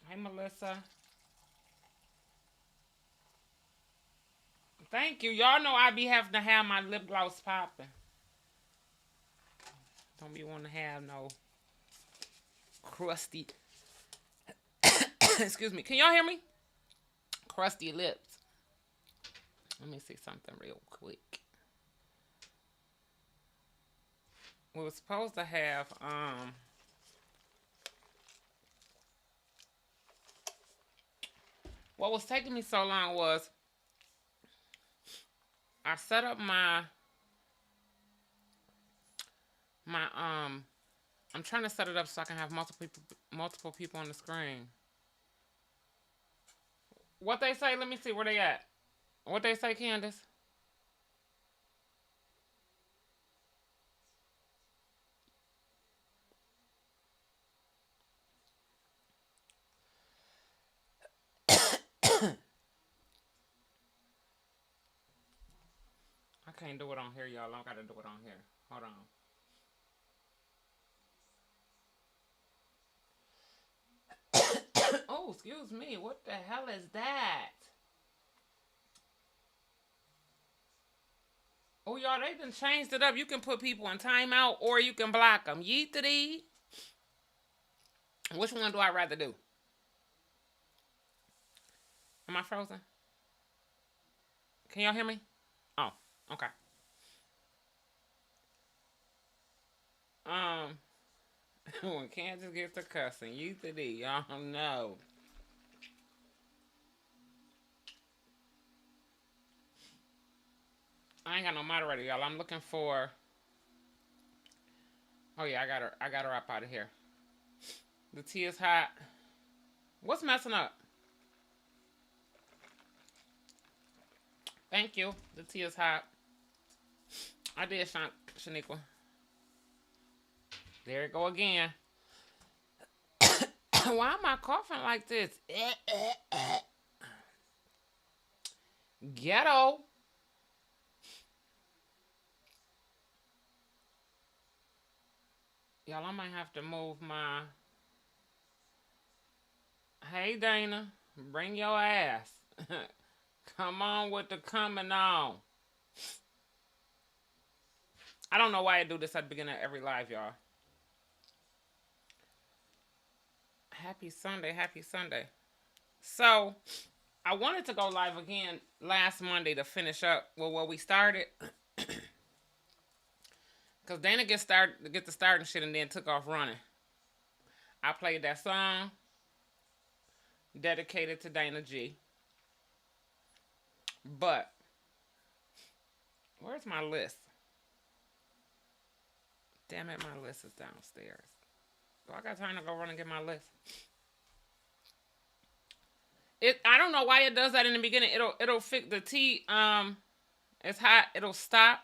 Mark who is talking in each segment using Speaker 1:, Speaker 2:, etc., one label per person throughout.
Speaker 1: Hey, Melissa. Thank you. Y'all know I be having to have my lip gloss popping. Don't be wanting to have no crusty. Excuse me. Can y'all hear me? Crusty lips. Let me see something real quick. We were supposed to have what was taking me so long was I set up my I'm trying to set it up so I can have multiple people on the screen. What they say? Let me see where they at. What they say, Candace? I can't do it on here, y'all. I gotta do it on here. Hold on. Oh, excuse me. What the hell is that? Oh, y'all, they done changed it up. You can put people in timeout or you can block them. Yeetity. Which one do I rather do? Am I frozen? Can y'all hear me? Oh, okay. Um, when Kansas gets to cussing, yeetity. Y'all know. I ain't got no moderator, y'all. I'm looking for. Oh yeah, I got her. I got her up out of here. The tea is hot. What's messing up? Thank you. The tea is hot. I did, Shaniqua. There it go again. Why am I coughing like this? Ghetto. Y'all, I might have to move my. Hey, Dana. Bring your ass. Come on with the coming on. I don't know why I do this at the beginning of every live, y'all. Happy Sunday. Happy Sunday. So, I wanted to go live again last Monday to finish up with what we started. Because Dana get the starting shit and then took off running. I played that song dedicated to Dana G. But, where's my list? Damn it, my list is downstairs. Do I got time to go run and get my list? I don't know why it does that in the beginning. It'll fix the tea. It's hot. It'll stop.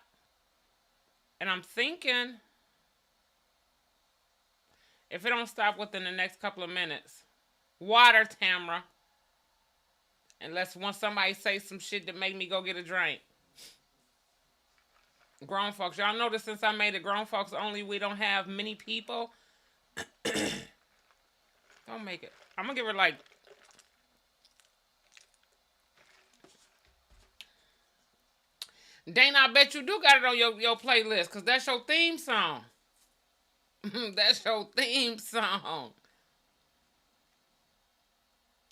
Speaker 1: And I'm thinking if it don't stop within the next couple of minutes, water, Tamra. Unless once somebody say some shit that make me go get a drink. Grown folks, y'all notice since I made it grown folks only, we don't have many people. Don't make it. I'm gonna give her like. Dana, I bet you do got it on your playlist, cause that's your theme song. That's your theme song.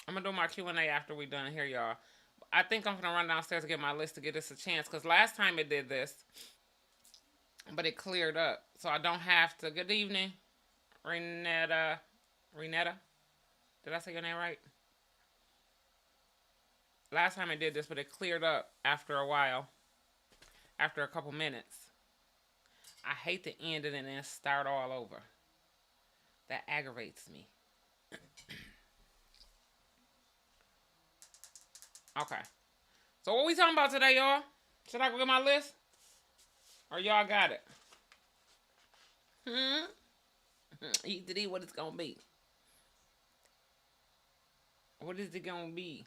Speaker 1: I'm gonna do my Q&A after we done here, y'all. I think I'm gonna run downstairs to get my list to give this a chance, cause last time it did this, but it cleared up, so I don't have to. Good evening, Renetta. Renetta, did I say your name right? Last time it did this, but it cleared up after a while, after a couple minutes. I hate to end it and then start all over. That aggravates me. Okay. So what we talking about today, y'all? Should I go get my list? Or y'all got it? Eat to eat what it's gonna be. What is it gonna be?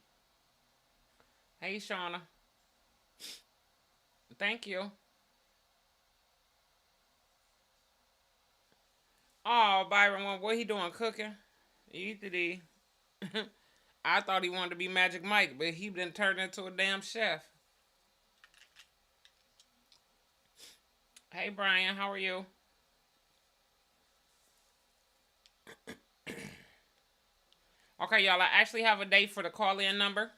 Speaker 1: Hey, Shauna. Thank you. Oh, Byron, what he doing? Cooking? Eat to eat. I thought he wanted to be Magic Mike, but he been turned into a damn chef. Hey Brian, how are you? Okay, y'all. I actually have a date for the call-in number.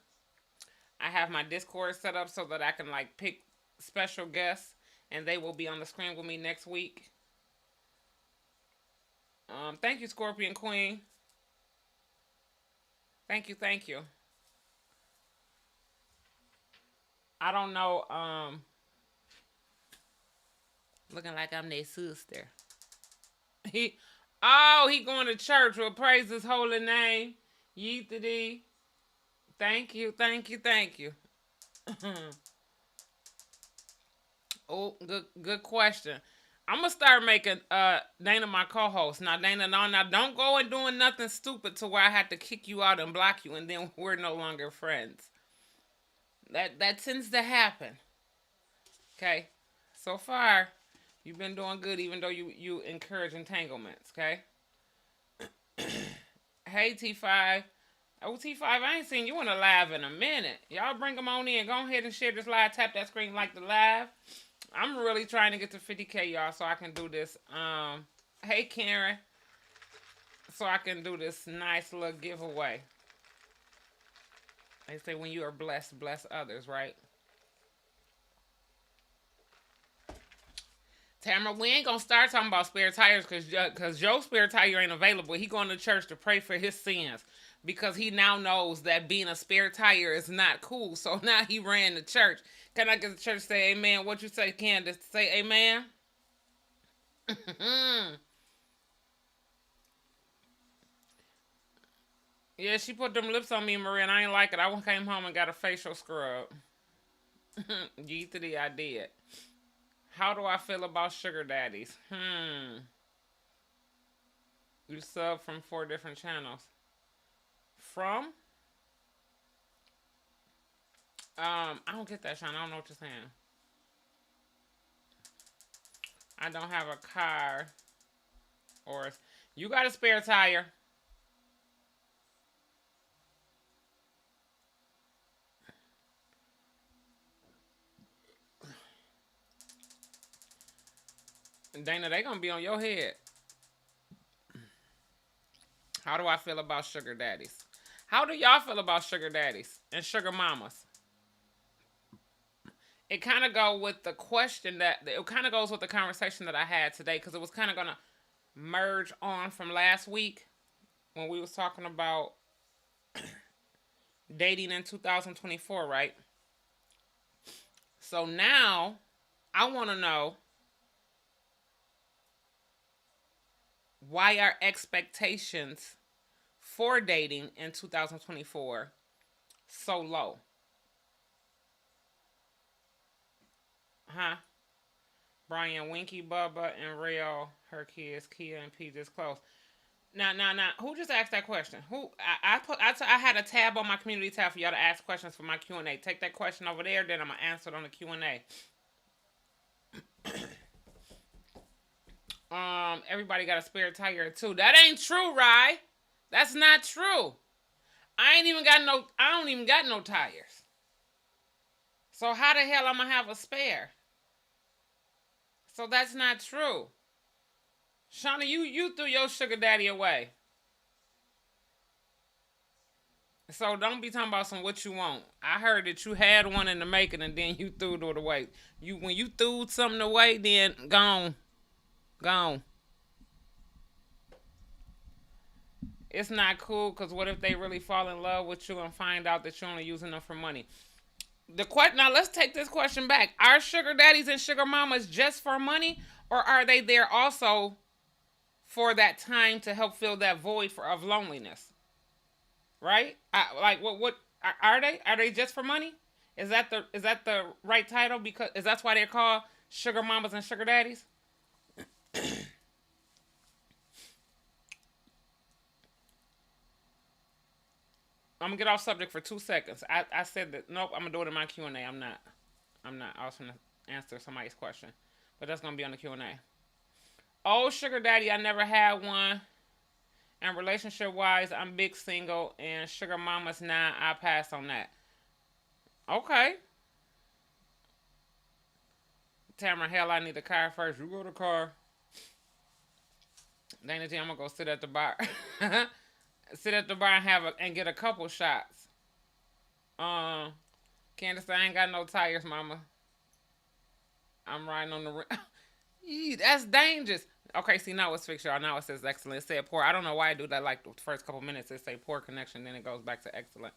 Speaker 1: I have my Discord set up so that I can like pick special guests, and they will be on the screen with me next week. Thank you, Scorpion Queen. Thank you, thank you. I don't know. Looking like I'm their sister. He, he going to church. Will praise His holy name. Yeet to thee. Thank you, thank you, thank you. Oh, good question. I'm gonna start making Dana my co-host. Now Dana, no, now don't go and doing nothing stupid to where I have to kick you out and block you, and then we're no longer friends. That tends to happen. Okay. So far, you've been doing good, even though you encourage entanglements. Okay. Hey T5. Oh T5, I ain't seen you in a live in a minute. Y'all bring them on in. Go ahead and share this live. Tap that screen like the live. I'm really trying to get to 50K, y'all, so I can do this. Hey Karen, so I can do this nice little giveaway. They say when you are blessed, bless others, right? Tamara, we ain't gonna start talking about spare tires because Joe's spare tire ain't available. He going to church to pray for his sins because he now knows that being a spare tire is not cool. So now he ran to church. Can I get the church to say amen? What you say, Candace? Say amen. Yeah, she put them lips on me, Maria, and I ain't like it. I came home and got a facial scrub. Yeet to the I did. How do I feel about sugar daddies? You sub from 4 different channels. From? I don't get that, Sean. I don't know what you're saying. I don't have a car. Or you got a spare tire. Dana, they gonna be on your head. How do I feel about sugar daddies? How do y'all feel about sugar daddies and sugar mamas? It kind of go with the question that it kind of goes with the conversation that I had today because it was kind of gonna merge on from last week when we was talking about dating in 2024, right? So now I want to know why our expectations for dating in 2024 so low. Huh? Brian, Winky, Bubba, and Real, her kids, Kia and P just close. Now. Who just asked that question? Who I had a tab on my community tab for y'all to ask questions for my Q&A. Take that question over there, then I'm gonna answer it on the Q&A. Everybody got a spare tire too. That ain't true, right? That's not true. I don't even got no tires. So how the hell I'm gonna have a spare? So that's not true. Shauna, you threw your sugar daddy away. So don't be talking about some what you want. I heard that you had one in the making and then you threw it away. When you threw something away, then gone. Gone. It's not cool because what if they really fall in love with you and find out that you're only using them for money? Now let's take this question back. Are sugar daddies and sugar mamas just for money, or are they there also for that time to help fill that void of loneliness? Right? Like what are they? Are they just for money? Is that the right title? Because is that's why they're called sugar mamas and sugar daddies? I'm gonna get off subject for 2 seconds. I said that nope. I'm gonna do it in my Q and A. I'm not. I was gonna answer somebody's question, but that's gonna be on the Q and A. Oh, sugar daddy, I never had one. And relationship wise, I'm big single and sugar mama's now. I pass on that. Okay. Tamara, hell, I need a car first. You go to the car. Dana G, I'm gonna go sit at the bar. Sit at the bar and and get a couple shots. Um, Candace, I ain't got no tires, mama. I'm riding on the that's dangerous. Okay, see now it's fixed, y'all. Now it says excellent. It said poor. I don't know why I do that. Like the first couple minutes, it say poor connection, then it goes back to excellent.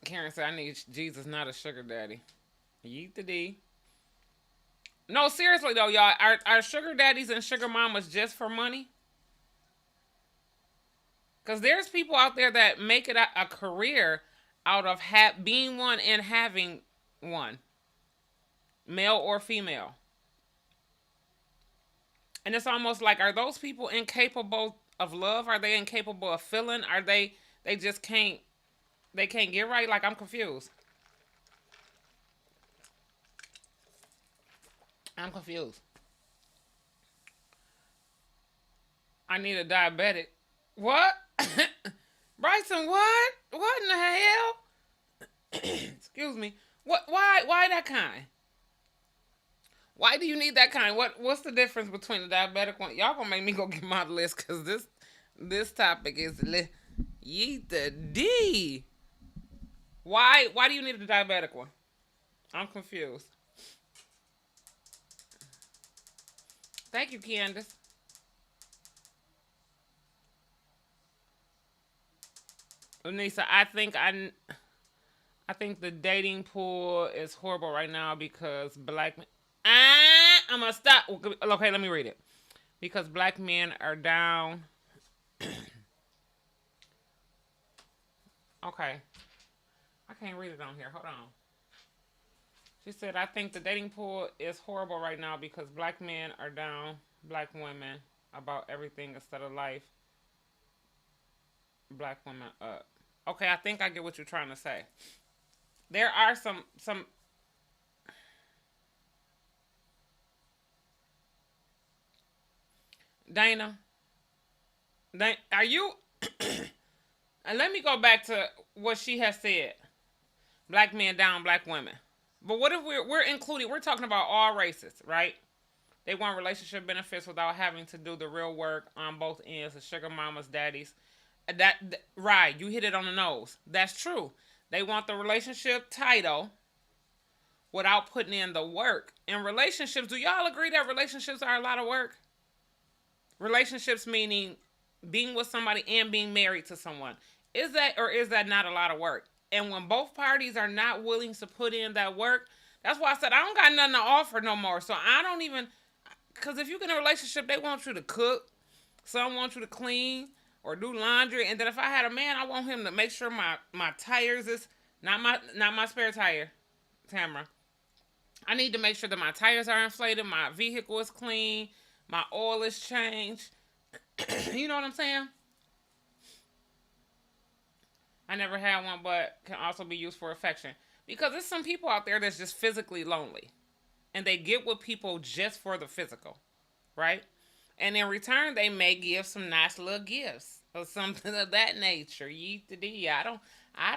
Speaker 1: Karen said, "I need Jesus, not a sugar daddy." Yeet the D. No, seriously though, y'all. Are sugar daddies and sugar mamas just for money? Because there's people out there that make it a career out of being one and having one, male or female. And it's almost like, are those people incapable of love? Are they incapable of feeling? Are they just can't get right? Like, I'm confused. I'm confused. I need a diabetic. What? Bryson, what? What in the hell? Excuse me. What? Why that kind? Why do you need that kind? What's the difference between the diabetic one? Y'all gonna make me go get my list because this topic is yeet the D. Why do you need the diabetic one? I'm confused. Thank you, Candace. Unisa, I think the dating pool is horrible right now because black men. I'm gonna stop. Okay, let me read it. Because black men are down. Okay, I can't read it on here. Hold on. She said, I think the dating pool is horrible right now because black men are down black women about everything instead of life. Black women up. Okay, I think I get what you're trying to say. There are some Dana. Are you and let me go back to what she has said. Black men down black women. But what if we're including, we're talking about all races, right? They want relationship benefits without having to do the real work on both ends, the sugar mamas, daddies. Right, you hit it on the nose. That's true. They want the relationship title without putting in the work. In relationships, do y'all agree that relationships are a lot of work? Relationships meaning being with somebody and being married to someone. Is that or is that not a lot of work? And when both parties are not willing to put in that work, that's why I said I don't got nothing to offer no more. So I don't even, because if you get in a relationship, they want you to cook, some want you to clean or do laundry, and then if I had a man, I want him to make sure my tires is not my spare tire, Tamara. I need to make sure that my tires are inflated, my vehicle is clean, my oil is changed. You know what I'm saying? I never had one, but can also be used for affection. Because there's some people out there that's just physically lonely. And they get with people just for the physical. Right? And in return, they may give some nice little gifts. Or something of that nature. Yeet the D. I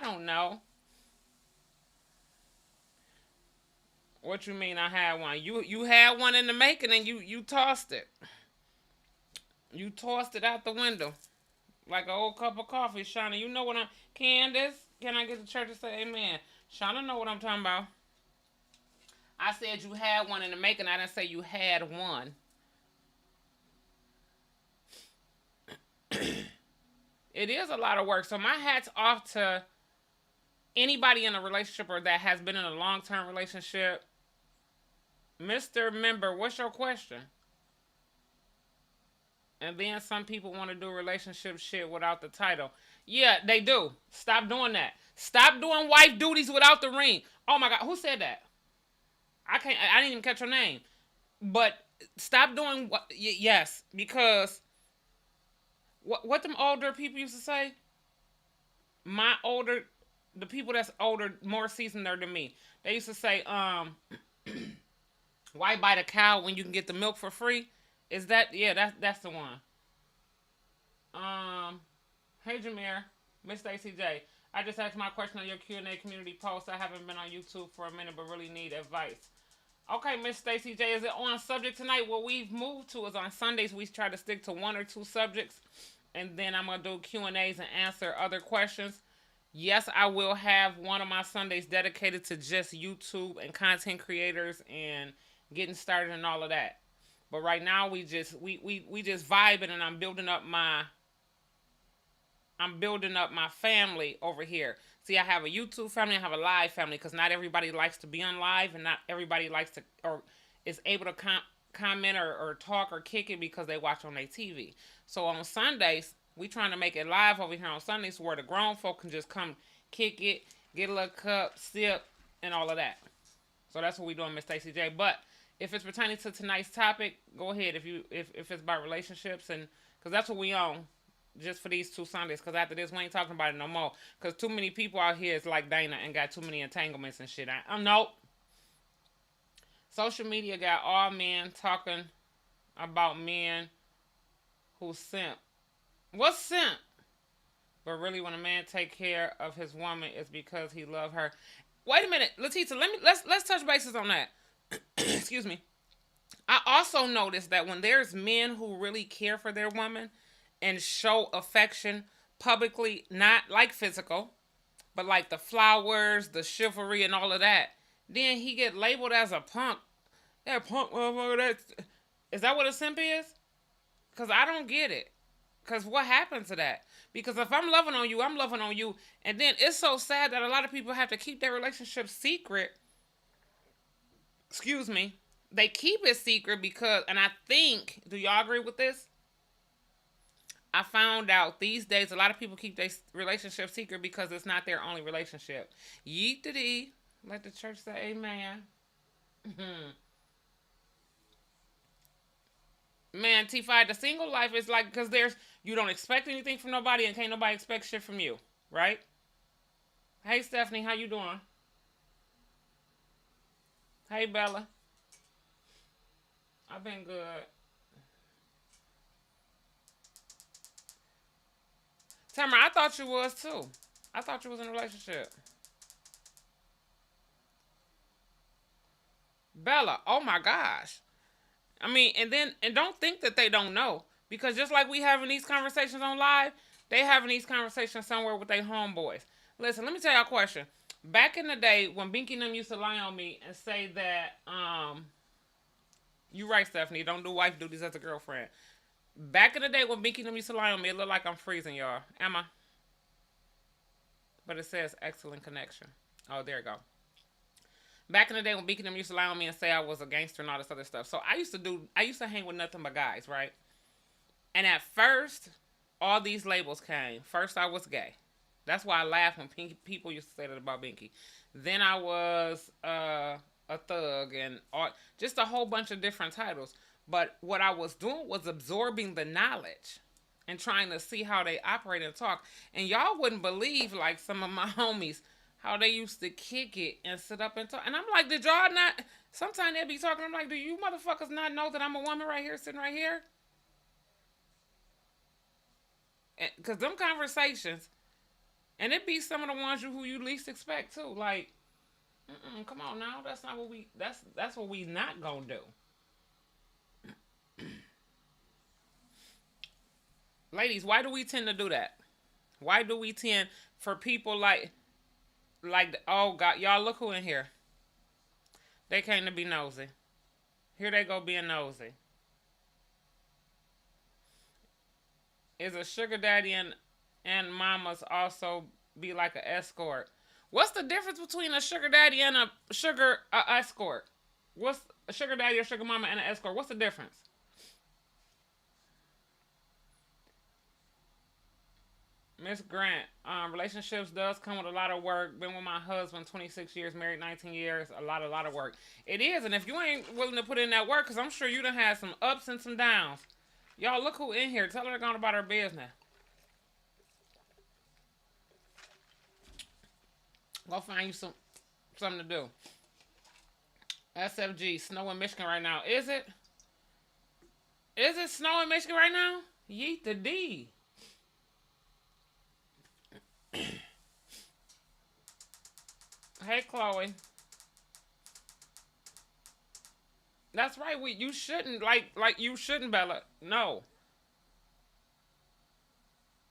Speaker 1: don't know. What you mean I had one? You had one in the making and you tossed it. You tossed it out the window. Like an old cup of coffee, Shauna. You know what I'm... Candace, can I get the church to say amen? Shauna know what I'm talking about. I said you had one in the making. I didn't say you had one. It is a lot of work. So my hat's off to anybody in a relationship or that has been in a long-term relationship. Mr. Member, what's your question? And then some people want to do relationship shit without the title. Yeah, they do. Stop doing that. Stop doing wife duties without the ring. Oh my God, who said that? I didn't even catch her name. But stop doing what? Yes, because what them older people used to say. The people that's older, more seasoned than me. They used to say, why buy the cow when you can get the milk for free? Is that yeah? That's the one. Um, hey Jameer, Miss Stacy J. I just asked my question on your Q&A community post. I haven't been on YouTube for a minute, but really need advice. Okay, Miss Stacy J, is it on subject tonight? What we've moved to is on Sundays we try to stick to one or two subjects, and then I'm gonna do Q&As and answer other questions. Yes, I will have one of my Sundays dedicated to just YouTube and content creators and getting started and all of that. But right now we just vibing, and I'm building up my family over here. See, I have a YouTube family, I have a live family because not everybody likes to be on live, and not everybody likes to or is able to comment or talk or kick it because they watch on their TV. So on Sundays, we trying to make it live over here on Sundays where the grown folk can just come kick it, get a little cup, sip, and all of that. So that's what we doing, Miss Stacey J. But if it's pertaining to tonight's topic, go ahead. If it's about relationships and because that's what we on just for these two Sundays. Because after this, we ain't talking about it no more. Because too many people out here is like Dana and got too many entanglements and shit. Nope. Social media got all men talking about men who simp. What's simp? But really, when a man take care of his woman, it's because he love her. Wait a minute, Letitia. Let's touch bases on that. Excuse me. I also noticed that when there's men who really care for their woman and show affection publicly, not like physical, but like the flowers, the chivalry, and all of that, then he get labeled as a punk. That punk motherfucker. Is that what a simp is? Cause I don't get it. Cause what happened to that? Because if I'm loving on you, I'm loving on you, and then it's so sad that a lot of people have to keep their relationship secret. Excuse me. They keep it secret because, and I think, do y'all agree with this? I found out these days a lot of people keep their relationship secret because it's not their only relationship. Yeet to thee. Let the church say amen. Man, T5, the single life is like, because you don't expect anything from nobody and can't nobody expect shit from you, right? Hey, Stephanie, how you doing? Hey, Bella. I've been good. Tamara, I thought you was too. I thought you was in a relationship. Bella, oh my gosh. I mean, and don't think that they don't know. Because just like we having these conversations on live, they having these conversations somewhere with their homeboys. Listen, let me tell y'all a question. Back in the day when Binky and them used to lie on me and say that, you right, Stephanie, don't do wife duties as a girlfriend. Back in the day when Binky and them used to lie on me, it looked like I'm freezing, y'all. Am I? But it says excellent connection. Oh, there you go. Back in the day when Beacon them used to lie on me and say I was a gangster and all this other stuff. So I used to hang with nothing but guys, right? And at first, all these labels came. First, I was gay. That's why I laugh when people used to say that about Binky. Then I was a thug and just a whole bunch of different titles. But what I was doing was absorbing the knowledge and trying to see how they operate and talk. And y'all wouldn't believe, like, some of my homies, how they used to kick it and sit up and talk. And I'm like, did y'all not? Sometimes they'd be talking. I'm like, do you motherfuckers not know that I'm a woman right here, sitting right here? Because them conversations, and it be some of the ones who you least expect too. Like, come on now, that's not what we. That's what we not gonna do. Ladies, why do we tend to do that? Why do we tend for people like oh God, y'all look who in here. They came to be nosy. Here they go being nosy. Is a sugar daddy and mamas also be like an escort? What's the difference between a sugar daddy and a sugar escort? What's a sugar daddy or sugar mama and an escort? What's the difference? Miss Grant, relationships does come with a lot of work. Been with my husband 26 years, married 19 years. A lot of work. It is, and if you ain't willing to put in that work, because I'm sure you done had some ups and some downs. Y'all look who in here. Tell her to go on about her business. Go find you something to do. SFG, snow in Michigan right now. Is it? Is it snowing in Michigan right now? Yeet the D. Hey, Chloe. That's right. You shouldn't like you shouldn't, Bella. No.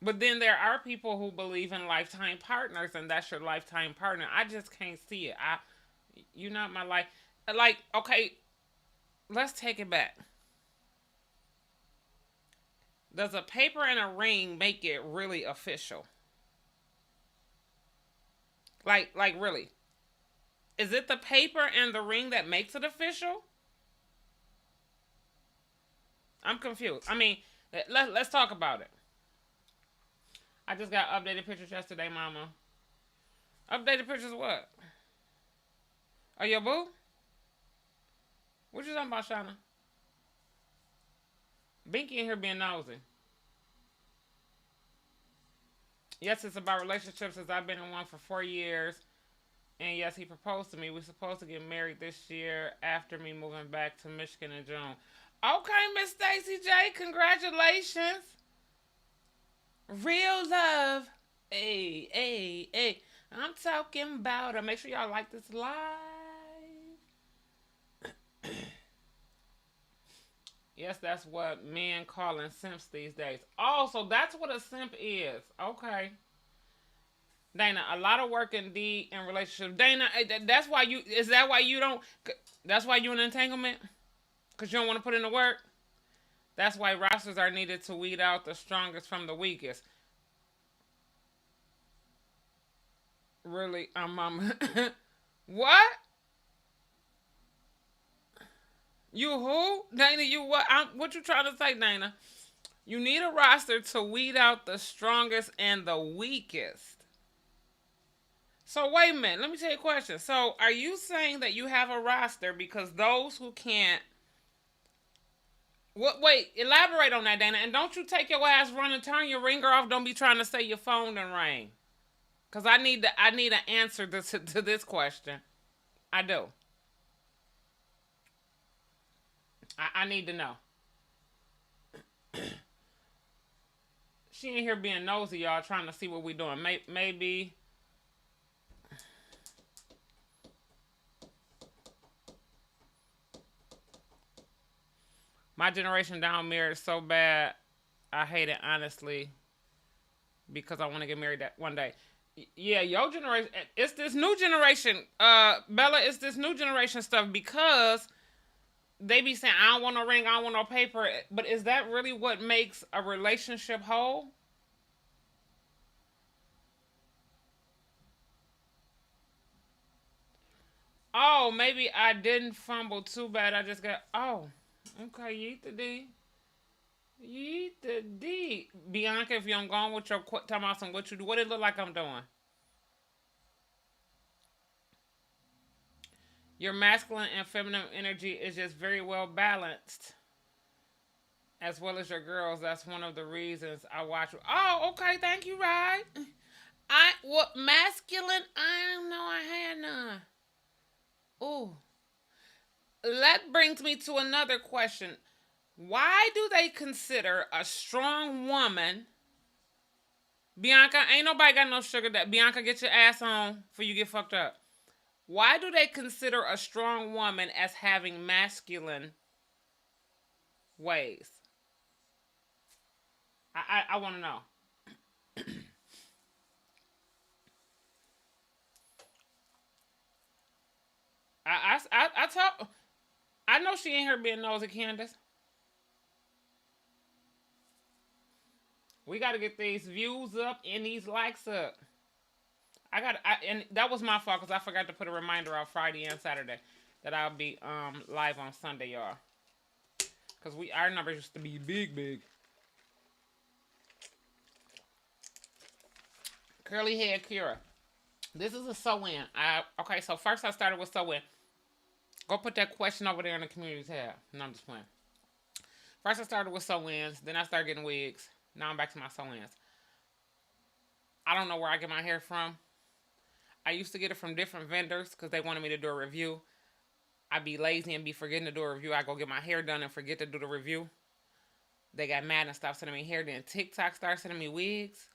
Speaker 1: But then there are people who believe in lifetime partners, and that's your lifetime partner. I just can't see it. You're not my life. Like, okay, let's take it back. Does a paper and a ring make it really official? Like really? Is it the paper and the ring that makes it official? I'm confused. I mean, let's talk about it. I just got updated pictures yesterday, Mama. Updated pictures of what? Are your boo? What you talking about, Shauna? Binky in here being nosy. Yes, it's about relationships as I've been in one for 4 years. And yes, he proposed to me. We're supposed to get married this year after me moving back to Michigan in June. Okay, Miss Stacy J, congratulations. Real love. Hey, hey, hey. I'm talking about her. Make sure y'all like this live. Yes, that's what men calling simps these days. Oh, so that's what a simp is. Okay. Dana, a lot of work indeed in relationships. Dana, that's why you, is that why you don't, that's why you in entanglement? Because you don't want to put in the work? That's why rosters are needed to weed out the strongest from the weakest. Really, what? You who? Dana, you what? What you trying to say, Dana? You need a roster to weed out the strongest and the weakest. So wait a minute. Let me tell you a question. So are you saying that you have a roster because those who can't? What? Wait. Elaborate on that, Dana. And don't you take your ass run and turn your ringer off. Don't be trying to say your phone done rang. Cause I need an answer to this question. I do. I need to know. She ain't here being nosy, y'all, trying to see what we doing. Maybe my generation down married so bad. I hate it honestly because I want to get married that one day. Yeah, your generation. It's this new generation. Bella, it's this new generation stuff because they be saying I don't want no ring, I don't want no paper. But is that really what makes a relationship whole? Oh, maybe I didn't fumble too bad. I just got. Oh, okay. Yeet the D. Yeet the D. Bianca, if you don't go on with your talking about some what you do, what it look like I'm doing. Your masculine and feminine energy is just very well balanced, as well as your girls. That's one of the reasons I watch. Oh, okay. Thank you, right? What masculine? I don't know. I had none. Oh, that brings me to another question. Why do they consider a strong woman? Bianca, ain't nobody got no sugar that Bianca get your ass on before you get fucked up. Why do they consider a strong woman as having masculine ways? I want to know. I told. I know she ain't here being nosy, Candace. We got to get these views up and these likes up. And that was my fault because I forgot to put a reminder out Friday and Saturday that I'll be live on Sunday, y'all. Because our numbers used to be big. Curly head Kira. This is a sew in. Okay, so first I started with sew in. Go put that question over there in the community tab. No, I'm just playing. First I started with sew ins, then I started getting wigs. Now I'm back to my sew ins. I don't know where I get my hair from. I used to get it from different vendors because they wanted me to do a review. I'd be lazy and be forgetting to do a review. I go get my hair done and forget to do the review. They got mad and stopped sending me hair. Then TikTok started sending me wigs.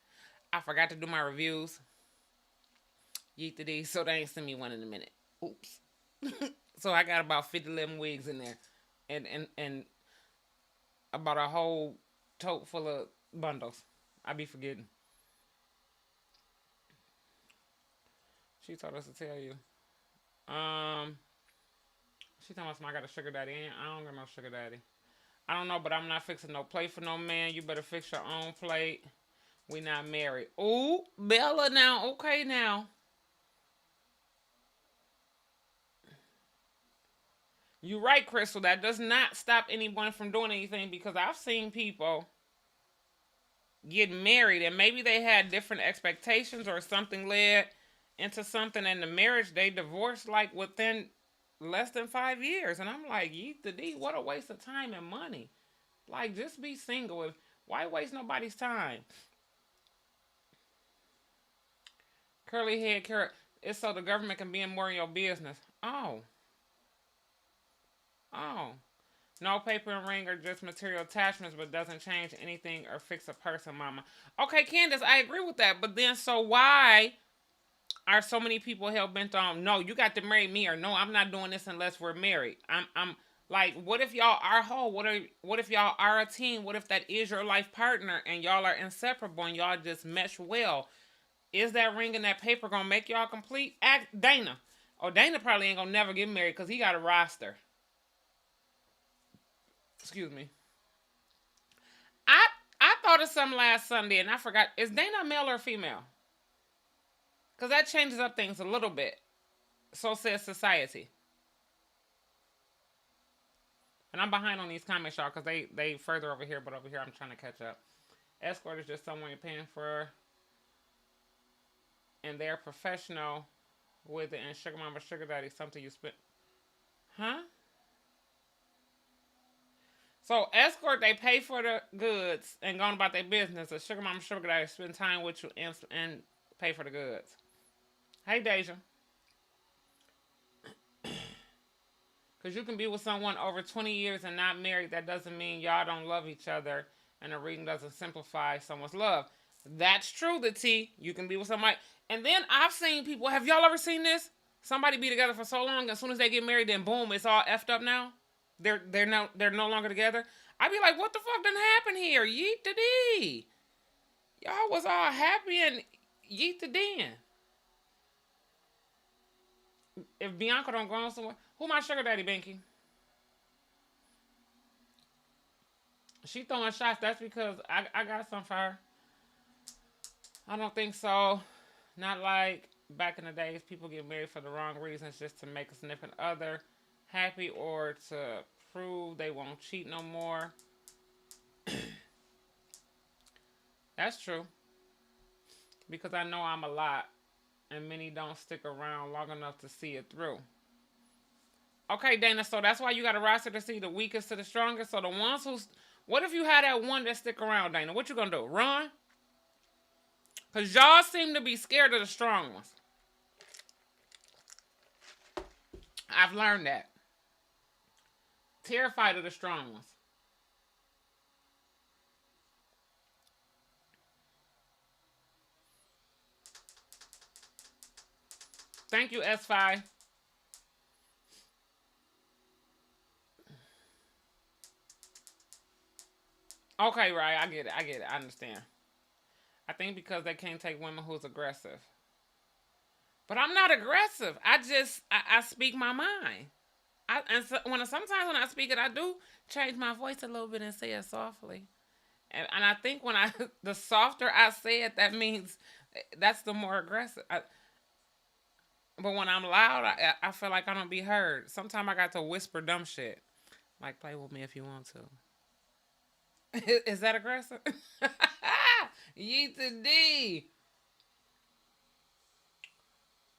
Speaker 1: I forgot to do my reviews. Yeet the D, so they ain't send me one in a minute. Oops. So I got about 50 11 wigs in there. And about a whole tote full of bundles. I be forgetting. She told us to tell you. Um, she told us I got a sugar daddy. I don't got no sugar daddy. I don't know, but I'm not fixing no plate for no man. You better fix your own plate. We not married. Ooh, Bella now. Okay now. You're right, Crystal. That does not stop anyone from doing anything because I've seen people get married and maybe they had different expectations or something led into something in the marriage. They divorced like within less than 5 years. And I'm like, yeet the D, what a waste of time and money. Like, just be single. Why waste nobody's time? Curly head carrot. It's so the government can be in more in your business. Oh. Oh. No paper and ring are just material attachments, but doesn't change anything or fix a person, mama. Okay, Candace, I agree with that. But then, so why are so many people hell bent on, no, you got to marry me, or no, I'm not doing this unless we're married? I'm like, what if y'all are whole? What if y'all are a team? What if that is your life partner and y'all are inseparable and y'all just mesh well? Is that ring and that paper gonna make y'all complete? Ask Dana. Oh, Dana probably ain't gonna never get married because he got a roster. Excuse me. I I thought of something last Sunday and I forgot. Is Dana male or female? Because that changes up things a little bit. So says society. And I'm behind on these comments, y'all, because they further over here, but over here I'm trying to catch up. Escort is just someone you're paying for, and they're professional with it. And sugar mama, sugar daddy, something you spend. Huh? So escort, they pay for the goods and going about their business. A sugar mama, sugar daddy spend time with you and pay for the goods. Hey, Deja. Because you can be with someone over 20 years and not married. That doesn't mean y'all don't love each other. And the reading doesn't simplify someone's love. That's true, the T. You can be with somebody. And then I've seen people. Have y'all ever seen this? Somebody be together for so long. As soon as they get married, then boom, it's all effed up now. They're no longer together. I be like, what the fuck done happened here? Yeet the D. Y'all was all happy and yeet the den. If Bianca don't go on somewhere, who my sugar daddy, Binky? She throwing shots. That's because I got some for her. I don't think so. Not like back in the days, people get married for the wrong reasons, just to make a significant other happy or to prove they won't cheat no more. That's true. Because I know I'm a lot, and many don't stick around long enough to see it through. Okay, Dana, so that's why you got a roster to see the weakest to the strongest. So the ones who's, what if you had that one that stick around, Dana? What you gonna do? Run? Because y'all seem to be scared of the strong ones. I've learned that. Terrified of the strong ones. Thank you, S5. Okay, right. I get it. I get it. I understand. I think because they can't take women who's aggressive. But I'm not aggressive. I speak my mind. And so, sometimes when I speak it, I do change my voice a little bit and say it softly. And I think when I the softer I say it, that means that's the more aggressive. But when I'm loud, I feel like I don't be heard. Sometimes I got to whisper dumb shit, like play with me if you want to. Is that aggressive? Yeet the D.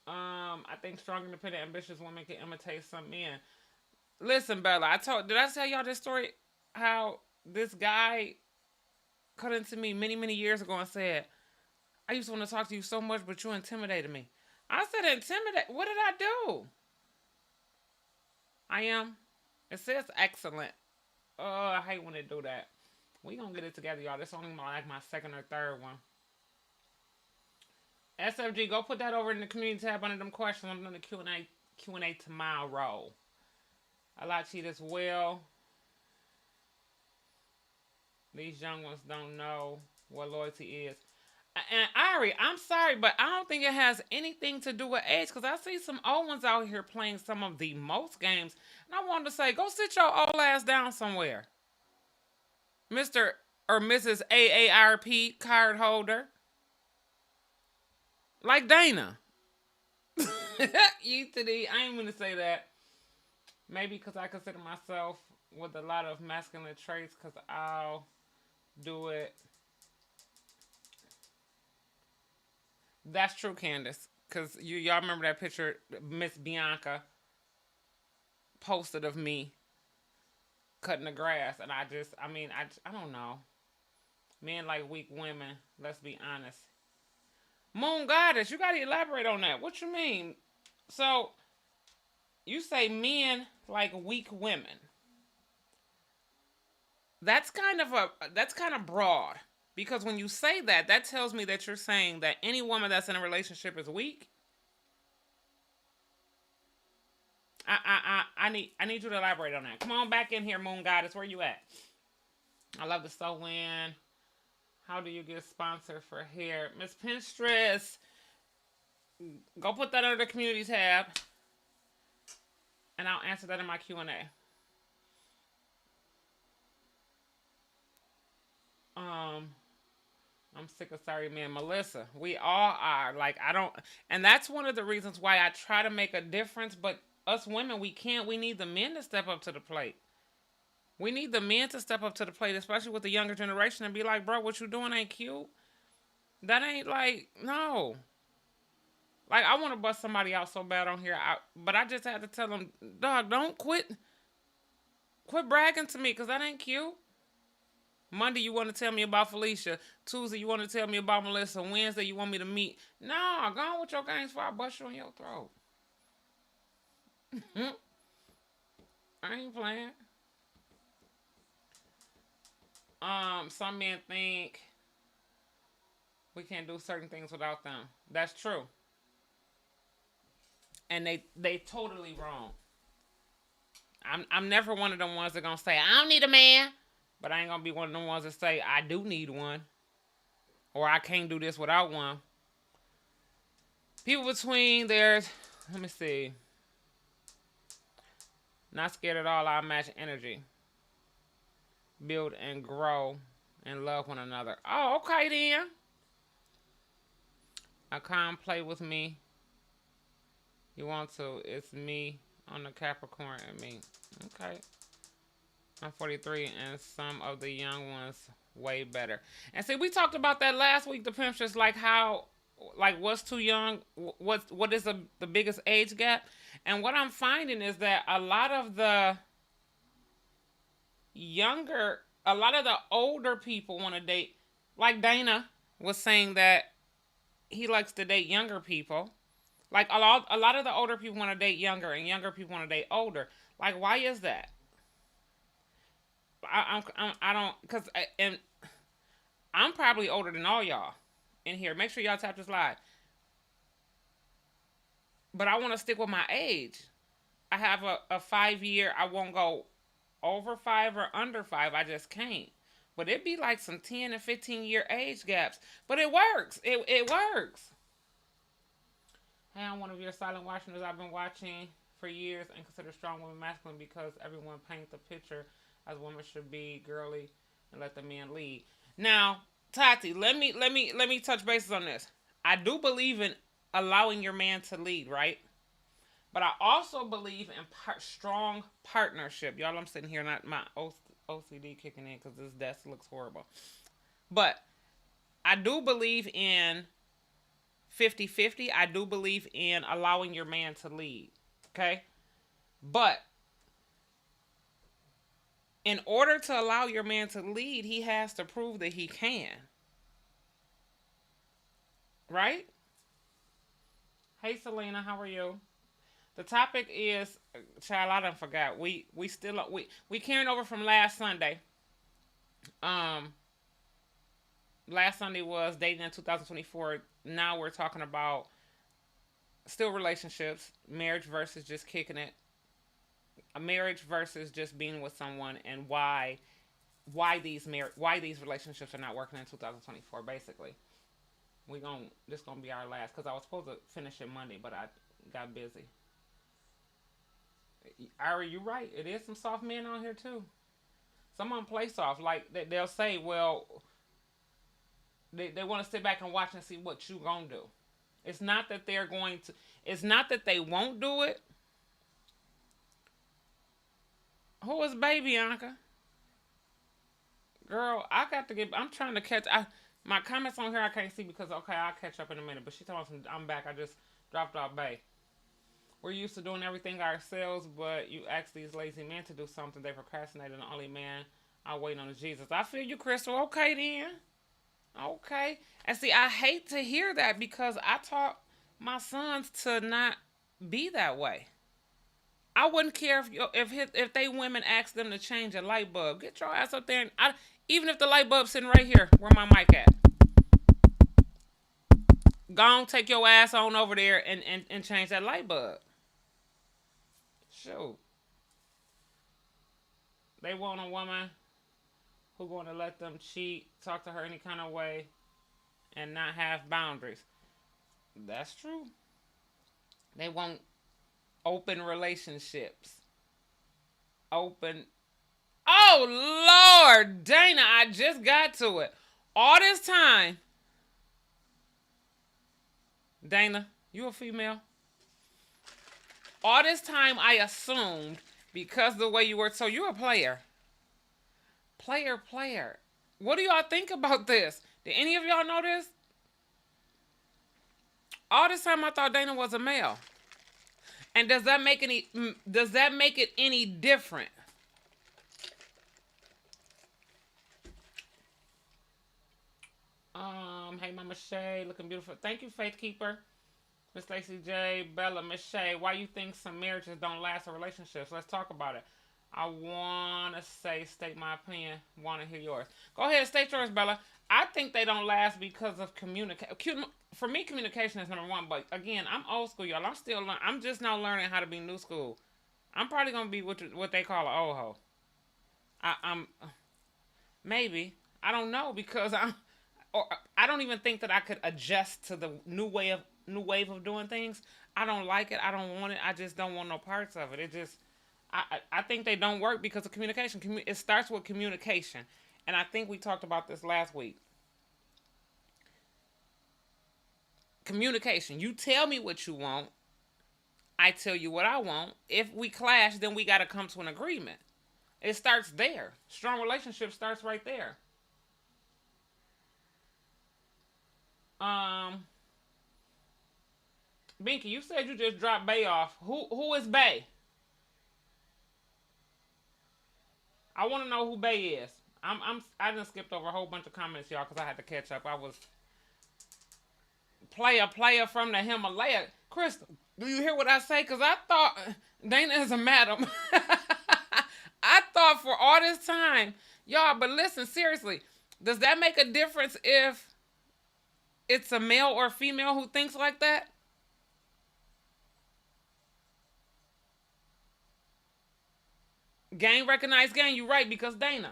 Speaker 1: I think strong, independent, ambitious women can imitate some men. Listen, Bella, did I tell y'all this story? How this guy cut into me many, many years ago and said, I used to want to talk to you so much, but you intimidated me. I said, intimidate? What did I do? I am. It says excellent. Oh, I hate when they do that. We gonna get it together, y'all. This only like my second or third one. SFG, go put that over in the community tab under them questions. I'm doing the Q&A tomorrow. A lot cheat as well. These young ones don't know what loyalty is. And Ari, I'm sorry, but I don't think it has anything to do with age because I see some old ones out here playing some of the most games. And I wanted to say, go sit your old ass down somewhere. Mr. or Mrs. AARP card holder. Like Dana. You to the, I ain't going to say that. Maybe because I consider myself with a lot of masculine traits because I'll do it. That's true, Candace. Because y'all remember that picture Miss Bianca posted of me cutting the grass. And I don't know. Men like weak women. Let's be honest. Moon Goddess, you got to elaborate on that. What you mean? So, you say men like weak women. That's kind of broad. Because when you say that, that tells me that you're saying that any woman that's in a relationship is weak. I need you to elaborate on that. Come on back in here, Moon Goddess. Where you at? I love the sew in. How do you get sponsored for hair? Miss Pinterest. Go put that under the community tab. And I'll answer that in my Q&A. I'm sick of sorry men. Melissa, we all are. Like, I don't. And that's one of the reasons why I try to make a difference. But us women, we can't. We need the men to step up to the plate. We need the men to step up to the plate, especially with the younger generation, and be like, bro, what you doing ain't cute. That ain't like, no. Like, I want to bust somebody out so bad on here. But I just had to tell them, dog, don't quit bragging to me because that ain't cute. Monday, you want to tell me about Felicia. Tuesday, you want to tell me about Melissa. Wednesday, you want me to meet. No, go on with your games before I bust you on your throat. I ain't playing. Some men think we can't do certain things without them. That's true. And they totally wrong. I'm never one of them ones that gonna say I don't need a man, but I ain't gonna be one of them ones that say I do need one, or I can't do this without one. People between there's, let me see, not scared at all. I match energy, build and grow, and love one another. Oh, okay then. I can't play with me. You want to? It's me on the Capricorn and me. Okay. I'm 43 and some of the young ones way better. And see, we talked about that last week, the pimps, just like how, like what's too young, what is the biggest age gap. And what I'm finding is that a lot of the older people want to date, like Dana was saying that he likes to date younger people. Like a lot of the older people want to date younger, and younger people want to date older. Like, why is that? I don't, because and I'm probably older than all y'all in here. Make sure y'all tap this live. But I want to stick with my age. I have a 5 year. I won't go over 5 or under 5. I just can't. But it'd be like some 10 and 15 year age gaps. But it works. It works. Hey, I'm one of your silent watchers. I've been watching for years and consider strong women masculine because everyone paints the picture as women should be girly and let the men lead. Now, Tati, let me touch bases on this. I do believe in allowing your man to lead, right? But I also believe in strong partnership. Y'all, I'm sitting here, not my OCD kicking in because this desk looks horrible. But I do believe in 50-50. I do believe in allowing your man to lead. Okay? But in order to allow your man to lead, he has to prove that he can. Right? Hey, Selena, how are you? The topic is, child, I done forgot. We carrying over from last Sunday. Um, Last Sunday was dating in 2024. Now we're talking about still relationships, marriage versus just kicking it, a marriage versus just being with someone, and why these relationships are not working in 2024. Basically, we going this gonna be our last because I was supposed to finish it Monday, but I got busy. Ari, you right. It is some soft men on here too. Some of them play soft. Like they'll say, well, they want to sit back and watch and see what you gonna do. It's not that they're going to. It's not that they won't do it. Who is Baby Anka? Girl, I got to get. I'm trying to catch. My comments on here I can't see because okay, I'll catch up in a minute. But she told me I'm back. I just dropped off Bay. We're used to doing everything ourselves, but you ask these lazy men to do something, they procrastinate, and the only man I wait on is Jesus. I feel you, Crystal. Okay then. Okay. And see, I hate to hear that because I taught my sons to not be that way. I wouldn't care if they women ask them to change a light bulb. Get your ass up there and even if the light bulb's sitting right here, where my mic at? Go on, take your ass on over there and change that light bulb. Shoot. They want a woman who going to let them cheat, talk to her any kind of way, and not have boundaries. That's true. They want open relationships. Open. Oh, Lord. Dana, I just got to it. All this time. Dana, you a female? All this time I assumed because the way you were, so you're a player. Player. What do y'all think about this? Did any of y'all know this? All this time I thought Dana was a male. And does that make it any different? Hey Momma Shay, looking beautiful. Thank you, Faith Keeper. Miss Lacey J, Bella, Miss Shay, why you think some marriages don't last in relationships? Let's talk about it. I want to state my opinion. Want to hear yours. Go ahead, state yours, Bella. I think they don't last because of communication. For me, communication is number one. But again, I'm old school, y'all. I'm just now learning how to be new school. I'm probably gonna be what they call an old hoe. I'm maybe I don't know because or I don't even think that I could adjust to the new wave of doing things. I don't like it. I don't want it. I just don't want no parts of it. It just I think they don't work because of communication. It starts with communication, and I think we talked about this last week. Communication. You tell me what you want. I tell you what I want. If we clash, then we got to come to an agreement. It starts there. Strong relationship starts right there. Um, Binky, you said you just dropped Bay off. Who is Bay? I want to know who Bay is. I just skipped over a whole bunch of comments, y'all, because I had to catch up. I was player from the Himalaya. Crystal, do you hear what I say? Because I thought Dana is a madam. I thought for all this time, y'all, but listen, seriously, does that make a difference if it's a male or female who thinks like that? Gang recognized gang, you right, because Dana.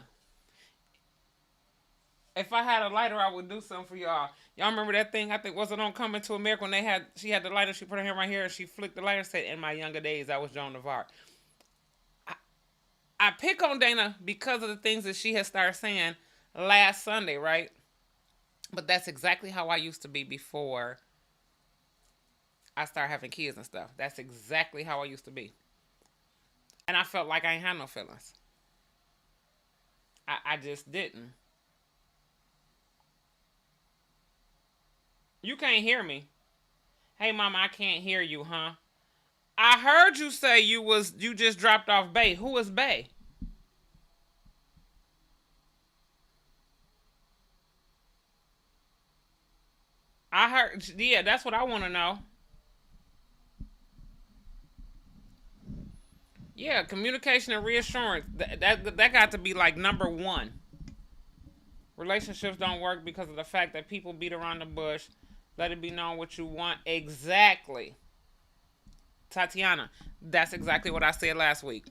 Speaker 1: If I had a lighter, I would do something for y'all. Y'all remember that thing? I think was it on Coming to America when she had the lighter, she put her hand right here and she flicked the lighter and said, "In my younger days, I was Joan of Arc." I, I pick on Dana because of the things that she had started saying last Sunday, right? But that's exactly how I used to be before I started having kids and stuff. That's exactly how I used to be. And I felt like I ain't had no feelings. I just didn't. You can't hear me. Hey, Mama, I can't hear you, huh? I heard you say you just dropped off Bay. Who is Bay? I heard. Yeah, that's what I want to know. Yeah, communication and reassurance. That got to be like number one. Relationships don't work because of the fact that people beat around the bush. Let it be known what you want exactly. Tatiana, that's exactly what I said last week.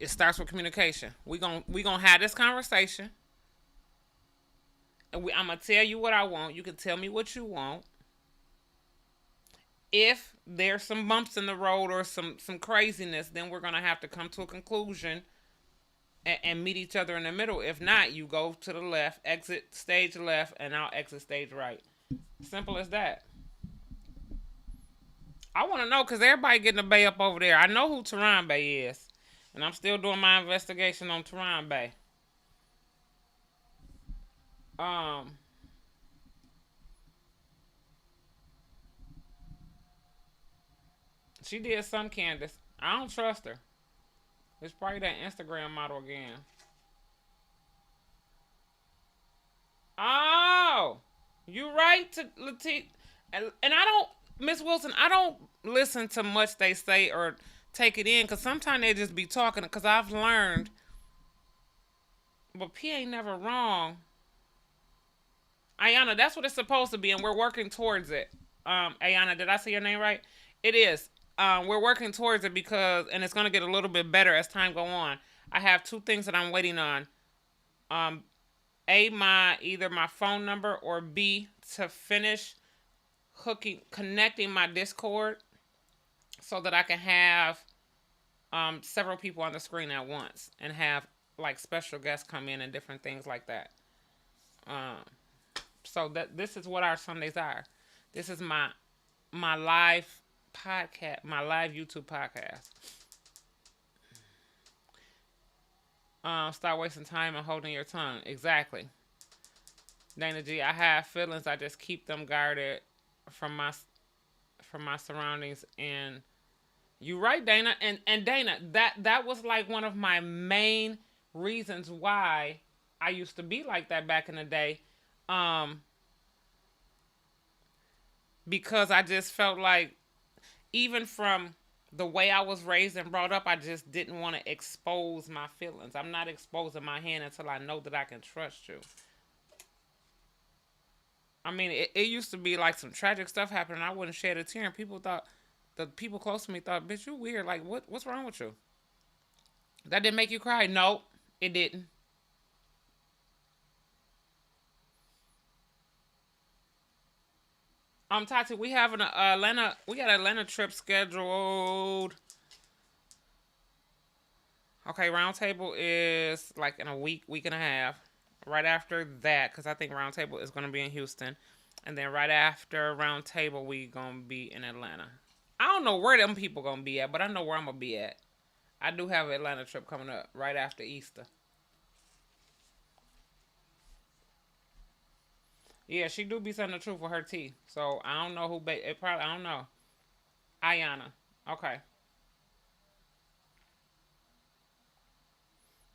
Speaker 1: It starts with communication. We gonna have this conversation, and I'm gonna tell you what I want. You can tell me what you want. If there's some bumps in the road or some craziness, then we're gonna have to come to a conclusion and meet each other in the middle. If not, you go to the left, exit stage left, and I'll exit stage right. Simple as that. I want to know because everybody getting a bay up over there. I know who Tehran Bay is, and I'm still doing my investigation on Tehran Bay. Um, she did some Candace. I don't trust her. It's probably that Instagram model again. Oh, you right to Latif, and I don't, Miss Wilson. I don't listen to much they say or take it in because sometimes they just be talking. Because I've learned, but P ain't never wrong. Ayana, that's what it's supposed to be, and we're working towards it. Ayana, did I say your name right? It is. We're working towards it because, and it's gonna get a little bit better as time go on. I have two things that I'm waiting on. Um, my either my phone number or B to finish connecting my Discord so that I can have several people on the screen at once and have like special guests come in and different things like that. Um, so that this is what our Sundays are. This is my live podcast, my live YouTube podcast. Stop wasting time and holding your tongue. Exactly. Dana G, I have feelings. I just keep them guarded from my surroundings. And you right, Dana. And Dana, that was like one of my main reasons why I used to be like that back in the day. Um, because I just felt like even from the way I was raised and brought up, I just didn't want to expose my feelings. I'm not exposing my hand until I know that I can trust you. I mean, it used to be like some tragic stuff happening. I wouldn't shed a tear, and people thought, the people close to me thought, "Bitch, you weird. Like, what's wrong with you? That didn't make you cry?" No, it didn't. Tati, we have an Atlanta. We got an Atlanta trip scheduled. Okay, roundtable is like in a week and a half. Right after that, because I think roundtable is going to be in Houston, and then right after roundtable, we gonna be in Atlanta. I don't know where them people gonna be at, but I know where I'm gonna be at. I do have an Atlanta trip coming up right after Easter. Yeah, she do be telling the truth with her tea. So I don't know who. It probably I don't know. Ayana. Okay,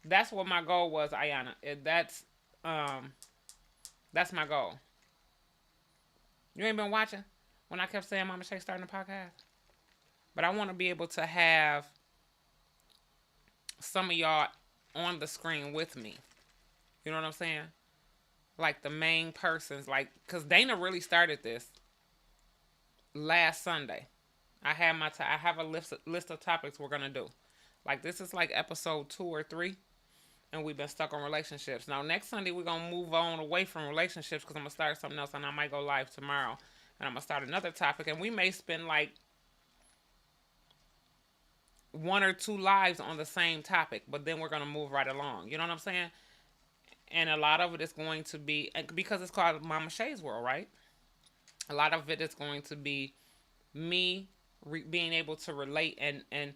Speaker 1: that's what my goal was, Ayana. Um that's my goal. You ain't been watching when I kept saying Momma Shay starting the podcast, but I want to be able to have some of y'all on the screen with me. You know what I'm saying? Like the main persons, like because Dana really started this last Sunday. I have a list of topics we're gonna do. Like this is like episode 2 or 3, and we've been stuck on relationships. Now next Sunday we're gonna move on away from relationships because I'm gonna start something else, and I might go live tomorrow, and I'm gonna start another topic, and we may spend like 1 or 2 lives on the same topic, but then we're gonna move right along. You know what I'm saying? And a lot of it is going to be because it's called Momma Shay's World, right? A lot of it is going to be me being able to relate and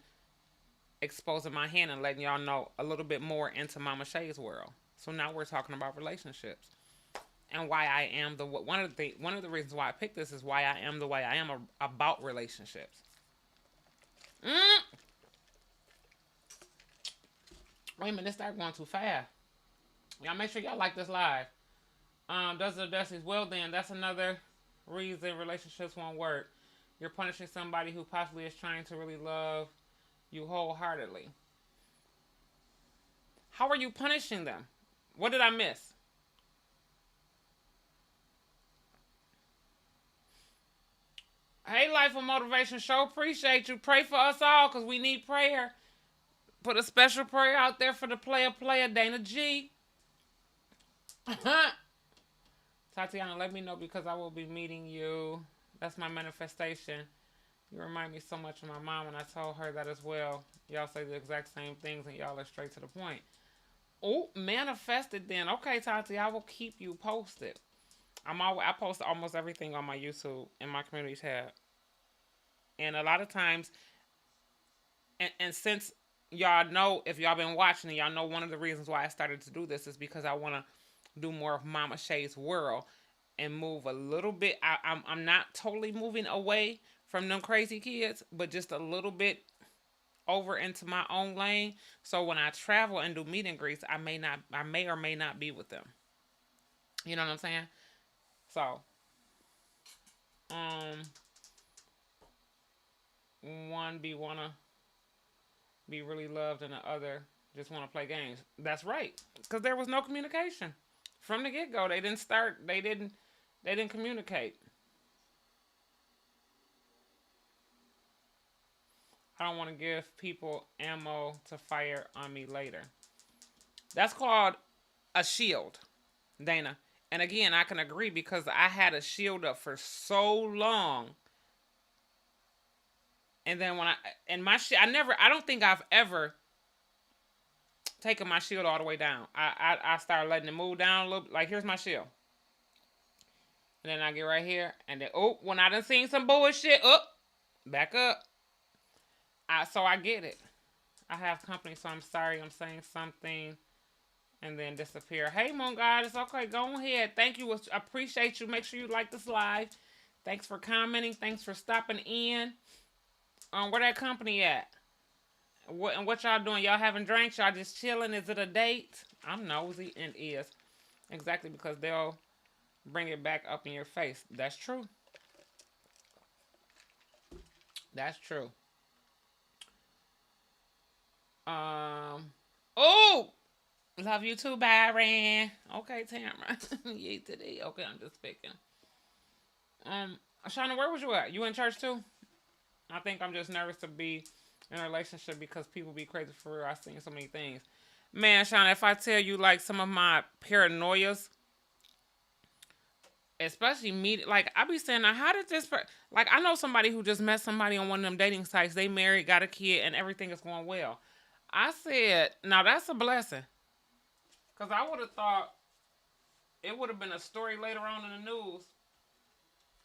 Speaker 1: exposing my hand and letting y'all know a little bit more into Momma Shay's world. So now we're talking about relationships and why I am the one of the reasons why I picked this is why I am the way I am about relationships. Mm. Wait a minute, this started going too fast. Y'all make sure y'all like this live. Does the Dusties? Well, then that's another reason relationships won't work. You're punishing somebody who possibly is trying to really love you wholeheartedly. How are you punishing them? What did I miss? Hey, Life of Motivation Show. Appreciate you. Pray for us all because we need prayer. Put a special prayer out there for the player, Dana G. Tatiana, let me know because I will be meeting you. That's my manifestation. You remind me so much of my mom, and I told her that as well. Y'all say the exact same things, and y'all are straight to the point. Oh, manifested then. Okay, Tati, I will keep you posted. I post almost everything on my YouTube in my community tab, and a lot of times, and since y'all know, if y'all been watching, and y'all know one of the reasons why I started to do this is because I want to do more of Momma Shay's world and move a little bit. I'm not totally moving away from them crazy kids, but just a little bit over into my own lane. So when I travel and do meet and greets, I may or may not be with them. You know what I'm saying? So, um, one wanna be really loved, and the other just wanna play games. That's right, because there was no communication from the get go. They didn't start. They didn't communicate. I don't want to give people ammo to fire on me later. That's called a shield, Dana. And again, I can agree because I had a shield up for so long. And then when I don't think I've ever taken my shield all the way down. I started letting it move down a little. Like here's my shield, and then I get right here, and then when I done seen some bullshit, back up. So I get it. I have company, so I'm sorry. I'm saying something and then disappear. Hey, Moon God, it's okay. Go ahead. Thank you. I appreciate you. Make sure you like this live. Thanks for commenting. Thanks for stopping in. Where that company at? What y'all doing? Y'all having drinks? Y'all just chilling? Is it a date? I'm nosy and is exactly because they'll bring it back up in your face. That's true. That's true. Oh, love you too, Byron. Okay, Tamara. Yeah, today. Okay, I'm just picking. Shauna, where was you at? You in church too? I think I'm just nervous to be in a relationship because people be crazy for real. I've seen so many things. Man, Shauna, if I tell you like some of my paranoias, especially me, like I be saying, now how did like I know somebody who just met somebody on one of them dating sites. They married, got a kid, and everything is going well. I said, now that's a blessing, because I would have thought it would have been a story later on in the news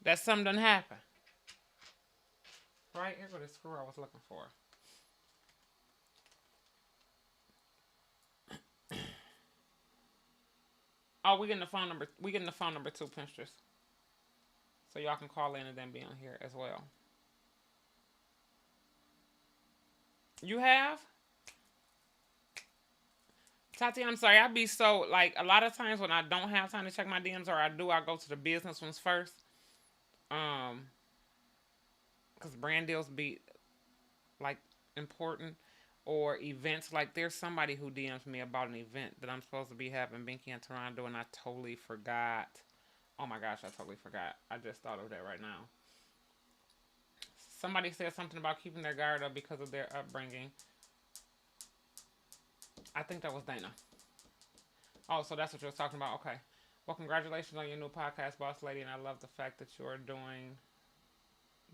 Speaker 1: that something done happened. Right here, go the screw I was looking for. Oh, we getting the phone number. We getting the phone number too, Pinterest. So y'all can call in and then be on here as well. You have? Tati, I'm sorry. I be so like a lot of times when I don't have time to check my DMs or I do, I go to the business ones first. Um, because brand deals be like important or events. Like there's somebody who DMs me about an event that I'm supposed to be having Binky and Toronto, and I totally forgot. Oh my gosh, I totally forgot. I just thought of that right now. Somebody said something about keeping their guard up because of their upbringing. I think that was Dana. Oh, so that's what you were talking about. Okay. Well, congratulations on your new podcast, Boss Lady, and I love the fact that you are doing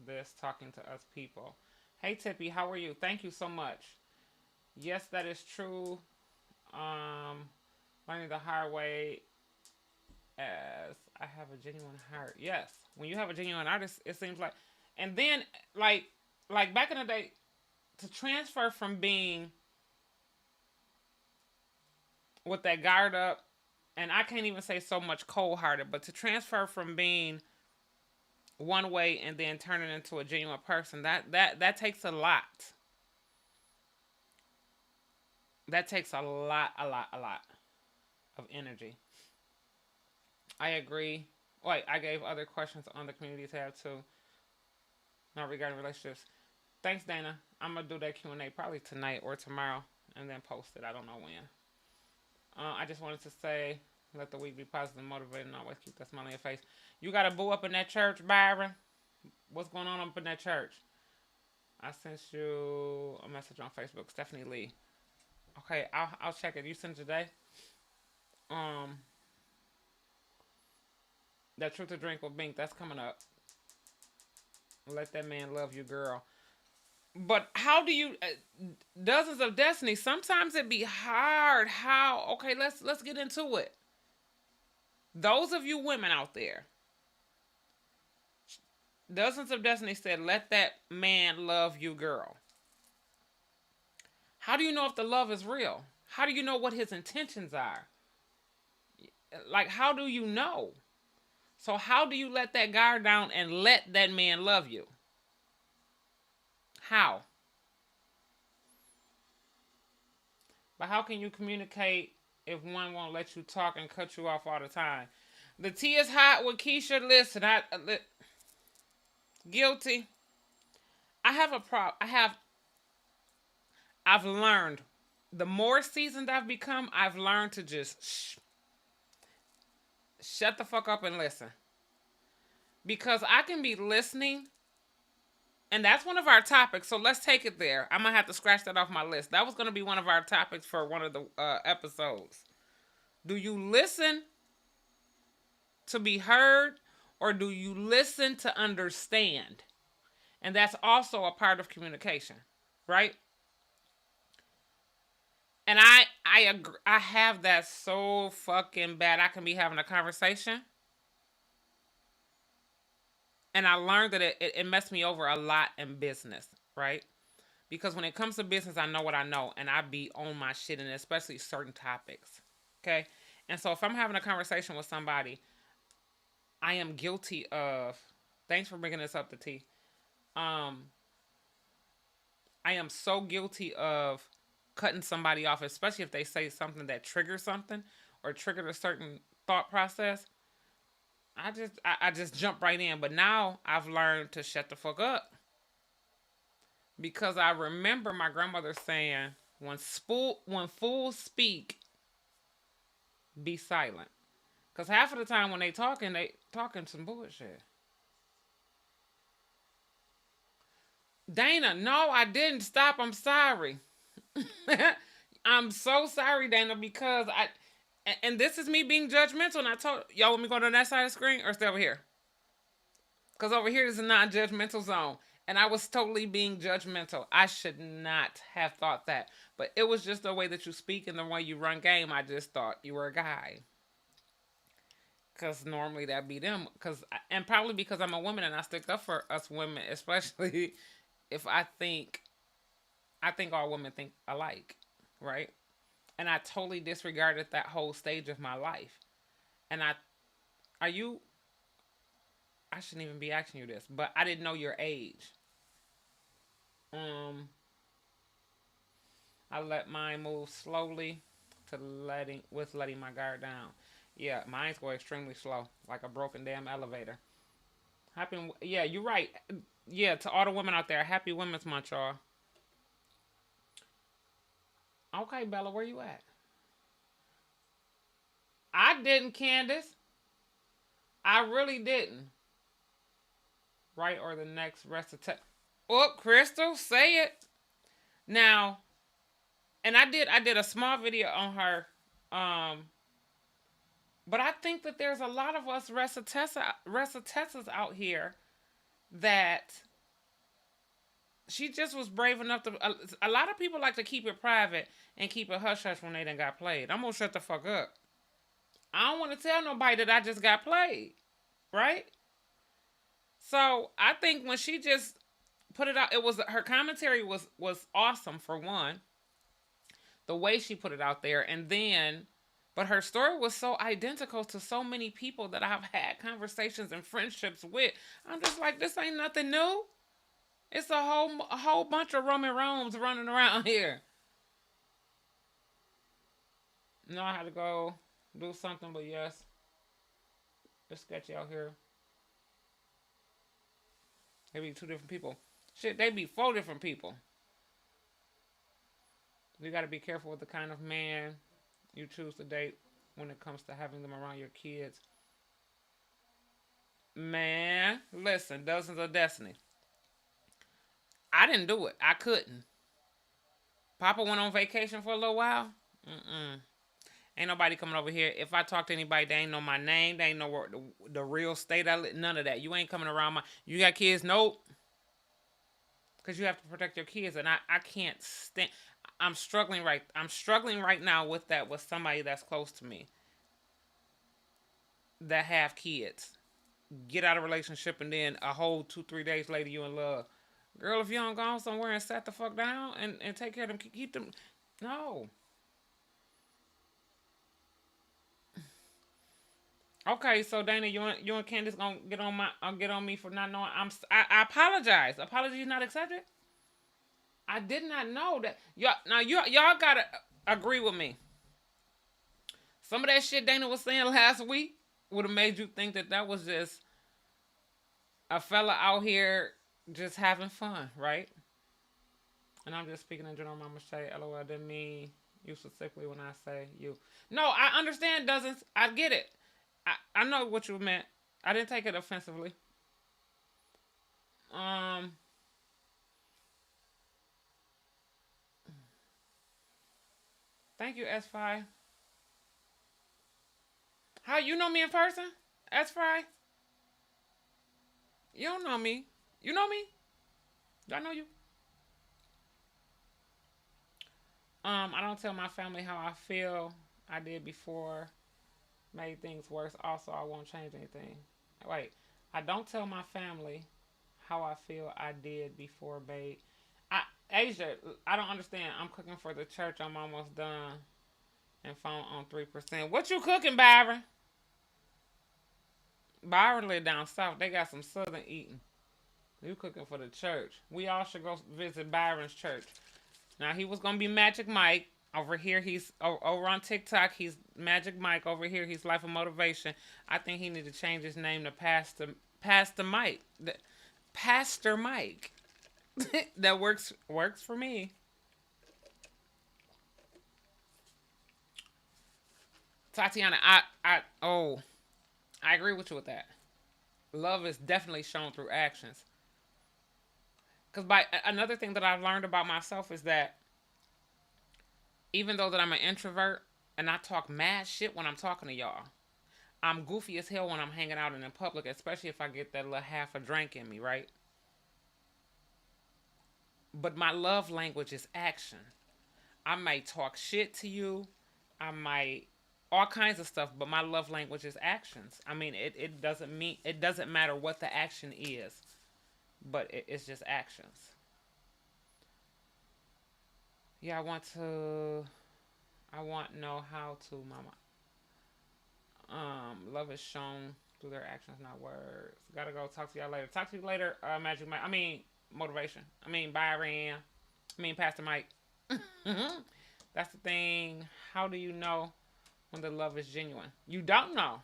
Speaker 1: this, talking to us people. Hey, Tippy, how are you? Thank you so much. Yes, that is true. Um, Learning the hard way as I have a genuine heart. Yes, when you have a genuine artist, it seems like, and then like back in the day, to transfer from being with that guard up, and I can't even say so much cold hearted, but to transfer from being one way and then turn it into a genuine person, that takes a lot. That takes a lot of energy. I agree. Wait, I gave other questions on the community tab too, not regarding relationships. Thanks, Dana. I'm gonna do that Q&A probably tonight or tomorrow, and then post it. I don't know when. I just wanted to say, let the week be positive and motivated, and always keep that smile on your face. You got a boo up in that church, Byron? What's going on up in that church? I sent you a message on Facebook, Stephanie Lee. Okay, I'll check it. You sent it today. Um, that Truth to Drink with Bink, that's coming up. Let that man love you, girl. But how do you dozens of destiny? Sometimes it be hard. How? Okay, let's get into it. Those of you women out there, dozens of destiny said, "Let that man love you, girl." How do you know if the love is real? How do you know what his intentions are? Like, how do you know? So how do you let that guard down and let that man love you? How? But how can you communicate if one won't let you talk and cut you off all the time? The tea is hot with Keisha. Listen, guilty. I have a problem. I've learned. The more seasoned I've become, I've learned to just shut the fuck up and listen. Because I can be listening, and that's one of our topics. So let's take it there. I'm gonna have to scratch that off my list. That was gonna be one of our topics for one of the episodes. Do you listen to be heard, or do you listen to understand? And that's also a part of communication, right? And I agree, I have that so fucking bad. I can be having a conversation, and I learned that it messed me over a lot in business, right? Because when it comes to business, I know what I know, and I be on my shit, and especially certain topics. Okay, and so if I'm having a conversation with somebody, I am guilty of. Thanks for bringing this up, the T. Um, I am so guilty of cutting somebody off, especially if they say something that triggers something or triggered a certain thought process. I just jump right in. But now I've learned to shut the fuck up because I remember my grandmother saying, when fools speak, be silent." Because half of the time when they talking some bullshit. Dana, no, I didn't stop. I'm sorry. I'm so sorry, Dana, because and this is me being judgmental. And I told y'all, want me to go to that side of the screen or stay over here? Because over here is a non-judgmental zone, and I was totally being judgmental. I should not have thought that, but it was just the way that you speak and the way you run game. I just thought you were a guy. Because normally that'd be them. And probably because I'm a woman and I stick up for us women, especially if I think all women think alike, right? And I totally disregarded that whole stage of my life. And are you? I shouldn't even be asking you this, but I didn't know your age. Um, I let mine move slowly to letting my guard down. Yeah, mine's go extremely slow, like a broken damn elevator. Yeah, you're right. Yeah, to all the women out there, happy Women's Month, y'all. Okay, Bella, where you at? I didn't, Candace. I really didn't. Right or the next recitation. Oh, Crystal, say it now. And I did a small video on her. Um, but I think that there's a lot of us recitessas out here that she just was brave enough to. A lot of people like to keep it private and keep it hush hush when they done got played. I'm gonna shut the fuck up. I don't want to tell nobody that I just got played, right? So I think when she just put it out, it was her commentary was awesome for one, the way she put it out there, and then, but her story was so identical to so many people that I've had conversations and friendships with. I'm just like, this ain't nothing new. It's a whole bunch of Roman Rome's running around here. No, I had to go do something, but yes, it's sketchy out here. They be two different people. Shit, they be four different people. You got to be careful with the kind of man you choose to date when it comes to having them around your kids. Man, listen, dozens of destiny. I didn't do it. I couldn't. Papa went on vacation for a little while. Mm-mm. Ain't nobody coming over here. If I talk to anybody, they ain't know my name. They ain't know where the real state I live. None of that. You ain't coming around my. You got kids? Nope. Because you have to protect your kids, and I can't stand. I'm struggling right. I'm struggling right now with that with somebody that's close to me that have kids. Get out of a relationship, and then a whole 2 3 days later you in love. Girl, if you don't go somewhere and set the fuck down and take care of them, keep them. No. Okay, so Dana, you and Candace gonna get on me for not knowing. I apologize. Apologies not accepted. I did not know that y'all gotta agree with me. Some of that shit Dana was saying last week would have made you think that that was just a fella out here just having fun, right? And I'm just speaking in general, Momma Shay. LOL, didn't mean you specifically when I say you. No, I understand, doesn't. I get it. I know what you meant. I didn't take it offensively. Um, Thank you, S Fry. How you know me in person? S Fry? You don't know me. You know me? Do I know you? I don't tell my family how I feel. I did before. Made things worse. Also, I won't change anything. Wait, I don't tell my family how I feel. I did before, babe. I Asia, I don't understand. I'm cooking for the church. I'm almost done. And phone on 3%. What you cooking, Byron? Byron live down south. They got some southern eating. You cooking for the church. We all should go visit Byron's church. Now he was gonna be Magic Mike. Over here, he's over on TikTok. He's Magic Mike. Over here, he's Life of Motivation. I think he need to change his name to Pastor Mike. Pastor Mike. That works for me. Tatiana, I agree with you with that. Love is definitely shown through actions. Because by another thing that I've learned about myself is that even though that I'm an introvert and I talk mad shit when I'm talking to y'all, I'm goofy as hell when I'm hanging out and in public, especially if I get that little half a drink in me, right? But my love language is action. I might talk shit to you. I might all kinds of stuff, but my love language is actions. I mean, it doesn't matter what the action is, but it's just actions. Yeah, I want know how to, Mama. Love is shown through their actions, not words. Gotta go. Talk to y'all later. Talk to you later. Magic Mike. I mean, motivation. I mean, Byron. I mean, Pastor Mike. That's the thing. How do you know when the love is genuine? You don't know,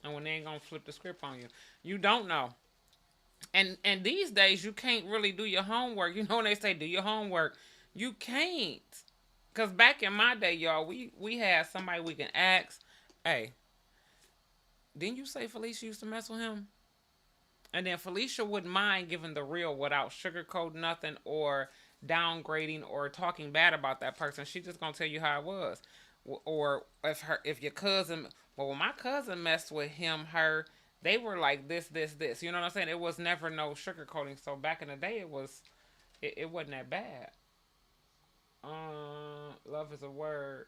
Speaker 1: and when they ain't gonna flip the script on you, you don't know. And these days you can't really do your homework. You know when they say do your homework, you can't. Cause back in my day, y'all, we had somebody we can ask. Hey, didn't you say Felicia used to mess with him? And then Felicia wouldn't mind giving the real without sugarcoating nothing or downgrading or talking bad about that person. She just gonna tell you how it was. Or if your cousin, well, when my cousin messed with him, her, they were like this. You know what I'm saying? It was never no sugarcoating. So back in the day, it wasn't that bad. Love is a word.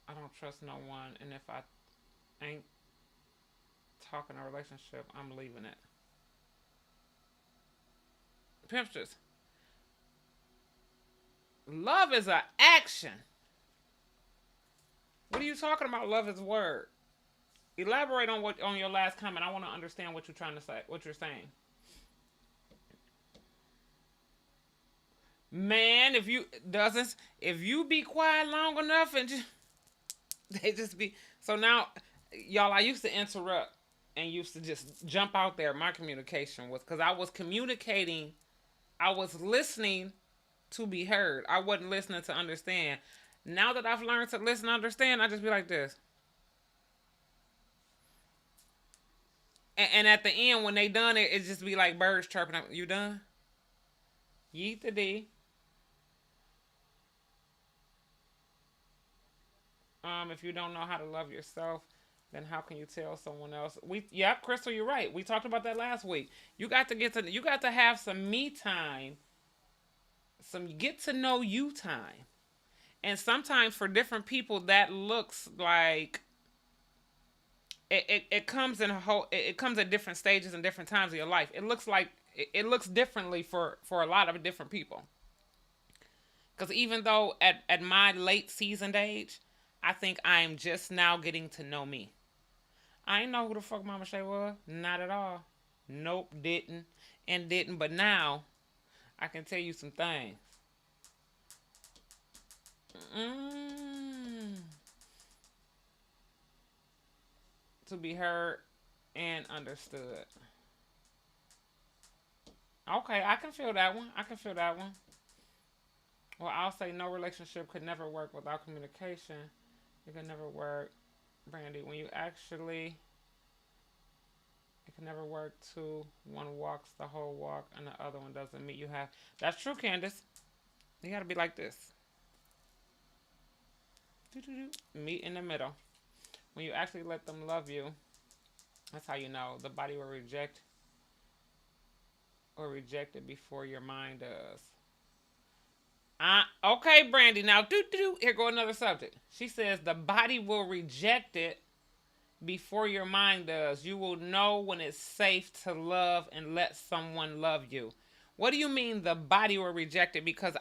Speaker 1: I don't trust no one, and if I ain't talking a relationship, I'm leaving it. Pimpsters. Love is an action. What are you talking about? Love is a word. Elaborate on your last comment. I want to understand what you're trying to say. What you're saying. Man, if you be quiet long enough and just they just be so now, y'all. I used to interrupt and used to just jump out there. My communication was because I was communicating. I was listening to be heard. I wasn't listening to understand. Now that I've learned to listen and understand, I just be like this. And at the end, when they done it, it just be like birds chirping. You done? Yeet the D. If you don't know how to love yourself, then how can you tell someone else? Yep, Crystal, you're right. We talked about that last week. You got to have some me time, some get to know you time. And sometimes for different people that looks like it comes in a whole it comes at different stages and different times of your life. It looks like it looks differently for a lot of different people. Because even though at my late seasoned age, I think I am just now getting to know me. I didn't know who the fuck Momma Shay was. Not at all. Nope, didn't. And didn't. But now, I can tell you some things. Mm, to be heard and understood. Okay, I can feel that one. I can feel that one. Well, I'll say no relationship could never work without communication. It could never work, Brandy. When you actually, it can never work. Two, one walks the whole walk and the other one doesn't meet. You have that's true, Candace. You got to be like this. Meet in the middle. When you actually let them love you, that's how you know the body will reject it before your mind does. Okay, Brandy. Now, here go another subject. She says the body will reject it before your mind does. You will know when it's safe to love and let someone love you. What do you mean the body will reject it? Because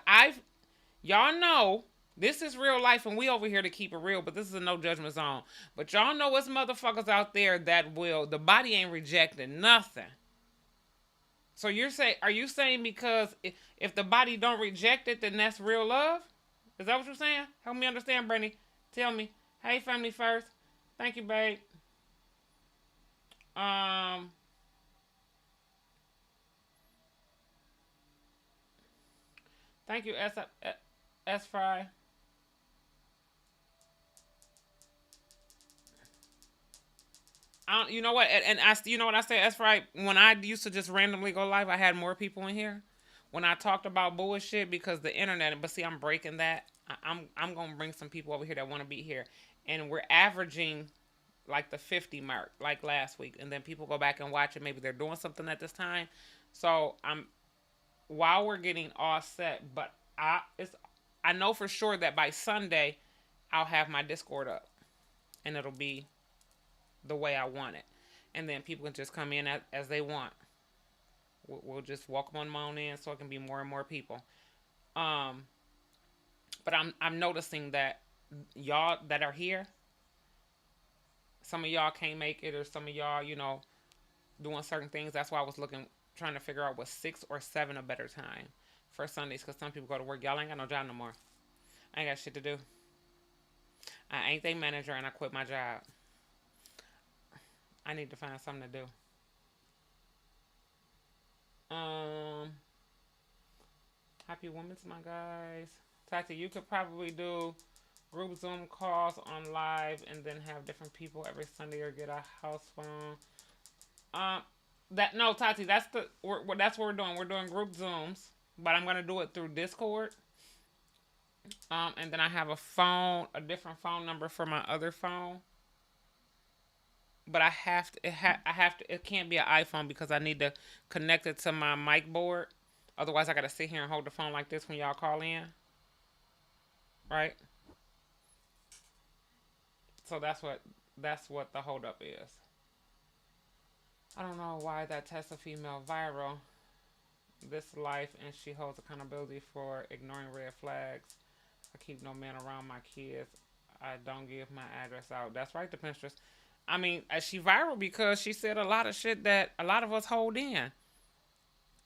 Speaker 1: y'all know this is real life and we over here to keep it real, but this is a no judgment zone. But y'all know it's motherfuckers out there that the body ain't rejecting nothing. So are you saying because if the body don't reject it, then that's real love? Is that what you're saying? Help me understand, Brittany. Tell me. Hey, family first. Thank you, babe. Um, thank you, S Fry. You know what? You know what I say? That's right. When I used to just randomly go live, I had more people in here. When I talked about bullshit because the internet, but see, I'm breaking that. I'm gonna bring some people over here that want to be here, and we're averaging like the 50 mark, like last week, and then people go back and watch it. Maybe they're doing something at this time. So while we're getting all set, but I know for sure that by Sunday I'll have my Discord up, and it'll be the way I want it. And then people can just come in as they want. We'll just walk them on in so it can be more and more people. Um, but I'm noticing that y'all that are here, some of y'all can't make it, or some of y'all, doing certain things. That's why I was trying to figure out was 6 or 7 a better time for Sundays, because some people go to work. Y'all ain't got no job no more. I ain't got shit to do. I ain't their manager and I quit my job. I need to find something to do. Happy Women's, my guys. Tati, you could probably do group Zoom calls on live and then have different people every Sunday, or get a house phone. No, Tati, that's what we're doing. We're doing group Zooms, but I'm gonna do it through Discord. And then I have a different phone number for my other phone. But I have to. I have to. It can't be an iPhone because I need to connect it to my mic board. Otherwise, I gotta sit here and hold the phone like this when y'all call in. Right. So that's what the holdup is. I don't know why that tests a female viral this life, and she holds accountability for ignoring red flags. I keep no man around my kids. I don't give my address out. That's right, the Pinterest. I mean, she viral because she said a lot of shit that a lot of us hold in.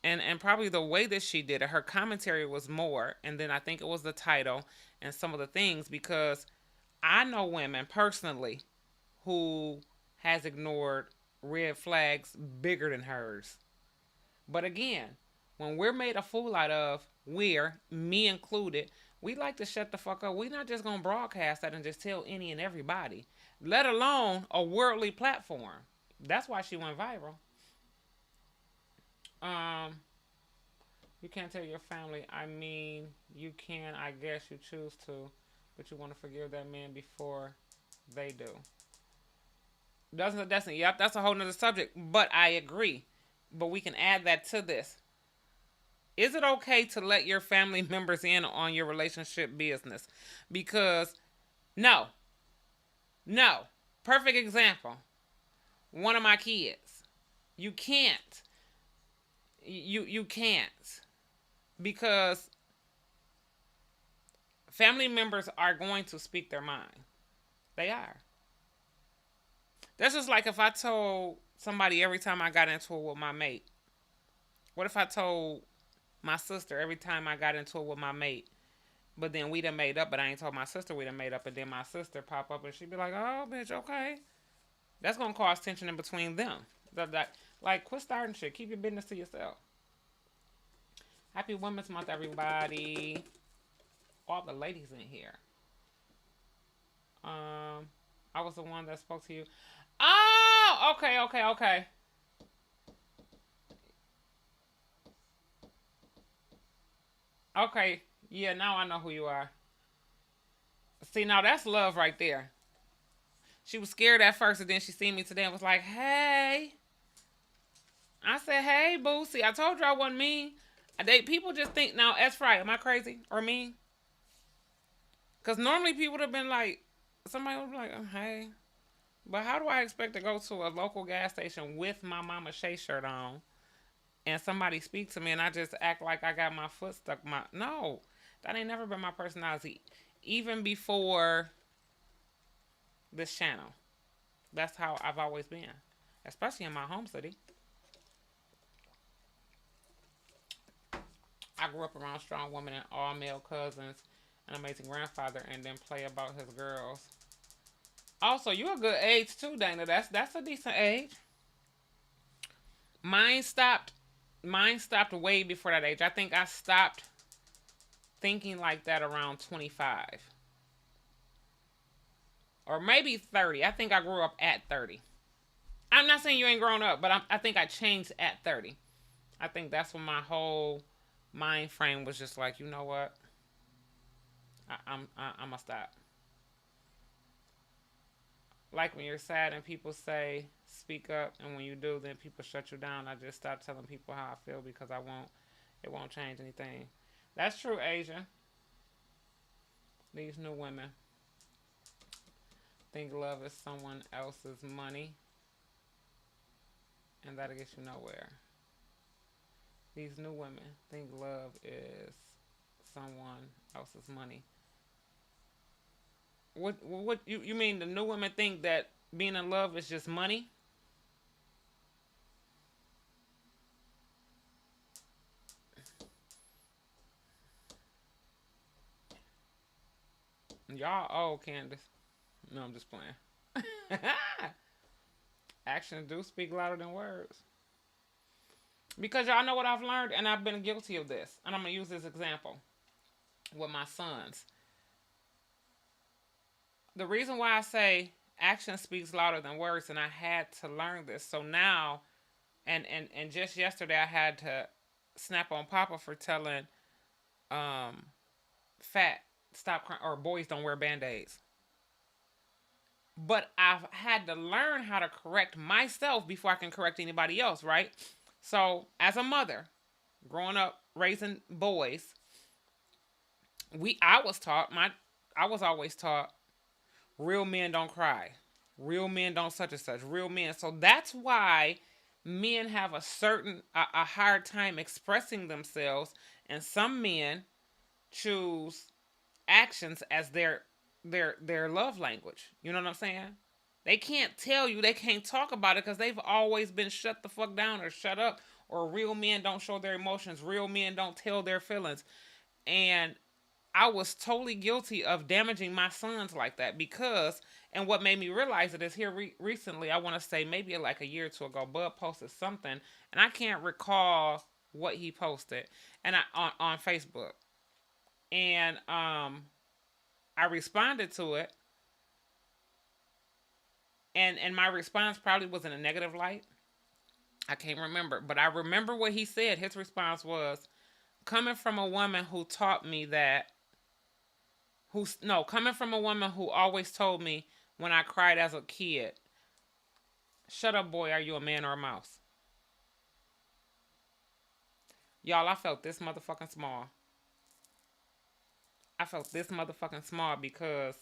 Speaker 1: And probably the way that she did it, her commentary was more. And then I think it was the title and some of the things, because I know women personally who has ignored red flags bigger than hers. But again, when we're made a fool out of, me included, we like to shut the fuck up. We're not just going to broadcast that and just tell any and everybody, let alone a worldly platform. That's why she went viral. Um, you can't tell your family. I mean, you can. I guess you choose to, but you want to forgive that man before they do. Doesn't that's yep. That's a whole nother subject. But I agree. But we can add that to this. Is it okay to let your family members in on your relationship business? Because no, no. Perfect example. One of my kids. You can't. You can't because family members are going to speak their mind. They are. That's just like if I told somebody every time I got into it with my mate. What if I told my sister every time I got into it with my mate? But then we done made up, but I ain't told my sister we done made up, and then my sister pop up and she be like, "Oh, bitch, okay." That's gonna cause tension in between them. Like, quit starting shit. Keep your business to yourself. Happy Women's Month, everybody. All the ladies in here. I was the one that spoke to you. Oh, okay, okay, okay. Okay, yeah, now I know who you are. See, now that's love right there. She was scared at first, and then she seen me today and was like, "Hey." I said, "Hey, Boosie. I told you I wasn't mean." People just think now. That's right. Am I crazy or mean? Because normally people would have been like, somebody would be like, "Hey," but how do I expect to go to a local gas station with my Momma Shay shirt on and somebody speak to me and I just act like I got my foot stuck? No, that ain't never been my personality. Even before this channel, that's how I've always been, especially in my home city. I grew up around strong women and all male cousins, an amazing grandfather, and then play about his girls. Also, you're a good age too, Dana. That's a decent age. Mine stopped. Mine stopped way before that age. I think I stopped thinking like that around 25 or maybe 30. I think I grew up at 30. I'm not saying you ain't grown up, but I think I changed at 30. I think that's when my whole mind frame was just like, you know what? I'm gonna stop. Like when you're sad and people say speak up, and when you do, then people shut you down. I just stopped telling people how I feel because I won't. It won't change anything. That's true, Asia. These new women think love is someone else's money, and that'll get you nowhere. These new women think love is someone else's money. What you mean? The new women think that being in love is just money? Y'all old, Candace. No, I'm just playing. Actions do speak louder than words. Because y'all know what I've learned, and I've been guilty of this. And I'm gonna use this example with my sons. The reason why I say action speaks louder than words, and I had to learn this. So now, and just yesterday, I had to snap on Papa for telling um, Fat stop crying or boys don't wear band aids. But I've had to learn how to correct myself before I can correct anybody else, right? So, as a mother, growing up raising boys, I was always taught real men don't cry. Real men don't such and such. Real men. So that's why men have a hard time expressing themselves, and some men choose actions as their love language. You know what I'm saying? They can't tell you, they can't talk about it because they've always been shut the fuck down or shut up, or real men don't show their emotions, real men don't tell their feelings. And I was totally guilty of damaging my sons like that because, and what made me realize it is here recently, I want to say maybe like a year or two ago, Bud posted something, and I can't recall what he posted, and on Facebook, and I responded to it, And my response probably was in a negative light. I can't remember, but I remember what he said. His response was, coming from a woman who taught me that, who's no, coming from a woman who always told me when I cried as a kid, shut up, boy, are you a man or a mouse? Y'all, I felt this motherfucking small. I felt this motherfucking small because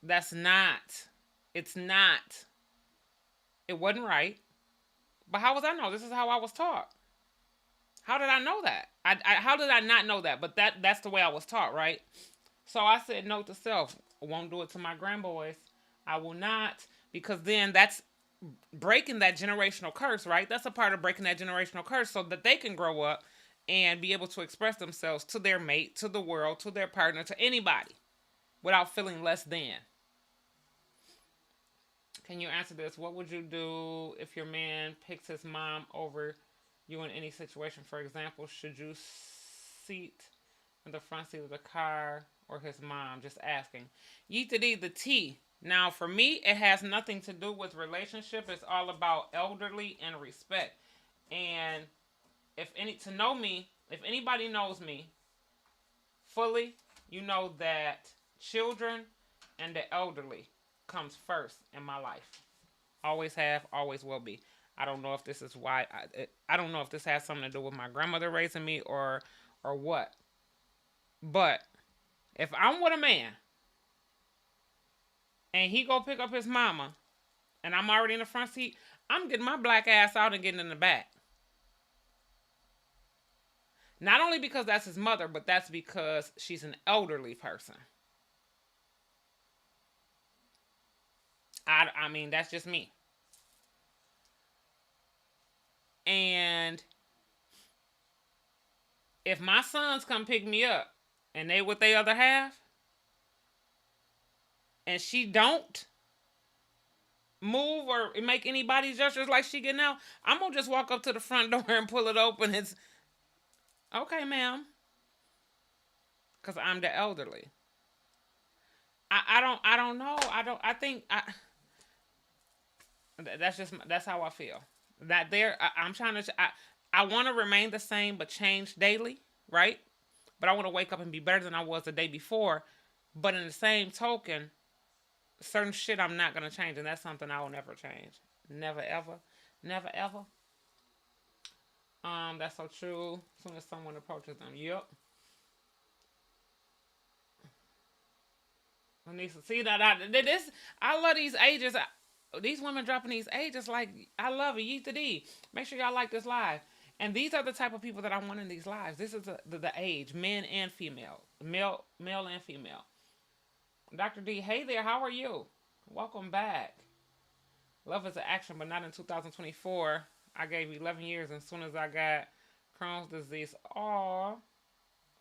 Speaker 1: that's not, it's not, it wasn't right. But how was I know? This is how I was taught. How did I know that? How did I not know that? But that's the way I was taught, right? So I said note to self. I won't do it to my grandboys. I will not, because then that's breaking that generational curse, right? That's a part of breaking that generational curse so that they can grow up and be able to express themselves to their mate, to the world, to their partner, to anybody without feeling less than. Can you answer this? What would you do if your man picks his mom over you in any situation? For example, should you seat in the front seat of the car or his mom? Just asking. Yeet to D, the T. Now, for me, it has nothing to do with relationship. It's all about elderly and respect. And if any to know me, if anybody knows me fully, you know that children and the elderly comes first in my life. Always have, always will be. I don't know if this is why. I don't know if this has something to do with my grandmother raising me or what. But if I'm with a man and he go pick up his mama and I'm already in the front seat, I'm getting my black ass out and getting in the back. Not only because that's his mother, but that's because she's an elderly person. I mean, that's just me. And if my sons come pick me up and they with their other half and she don't move or make anybody gestures like she getting out, I'm gonna just walk up to the front door and pull it open. It's okay, ma'am, because I'm the elderly. I don't know. I think that's just that's how I feel. That there, I'm trying to. I want to remain the same, but change daily, right? But I want to wake up and be better than I was the day before. But in the same token, certain shit I'm not gonna change, and that's something I will never change. Never ever, never ever. That's so true. As soon as someone approaches them, yep. Anissa, see that this I love these ages. These women dropping these ages like I love it. Yeet the D. Make sure y'all like this live. And these are the type of people that I want in these lives. This is the age, men and female, male and female. Dr. D, hey there, how are you? Welcome back. Love is an action, but not in 2024. I gave 11 years, and as soon as I got Crohn's disease, oh,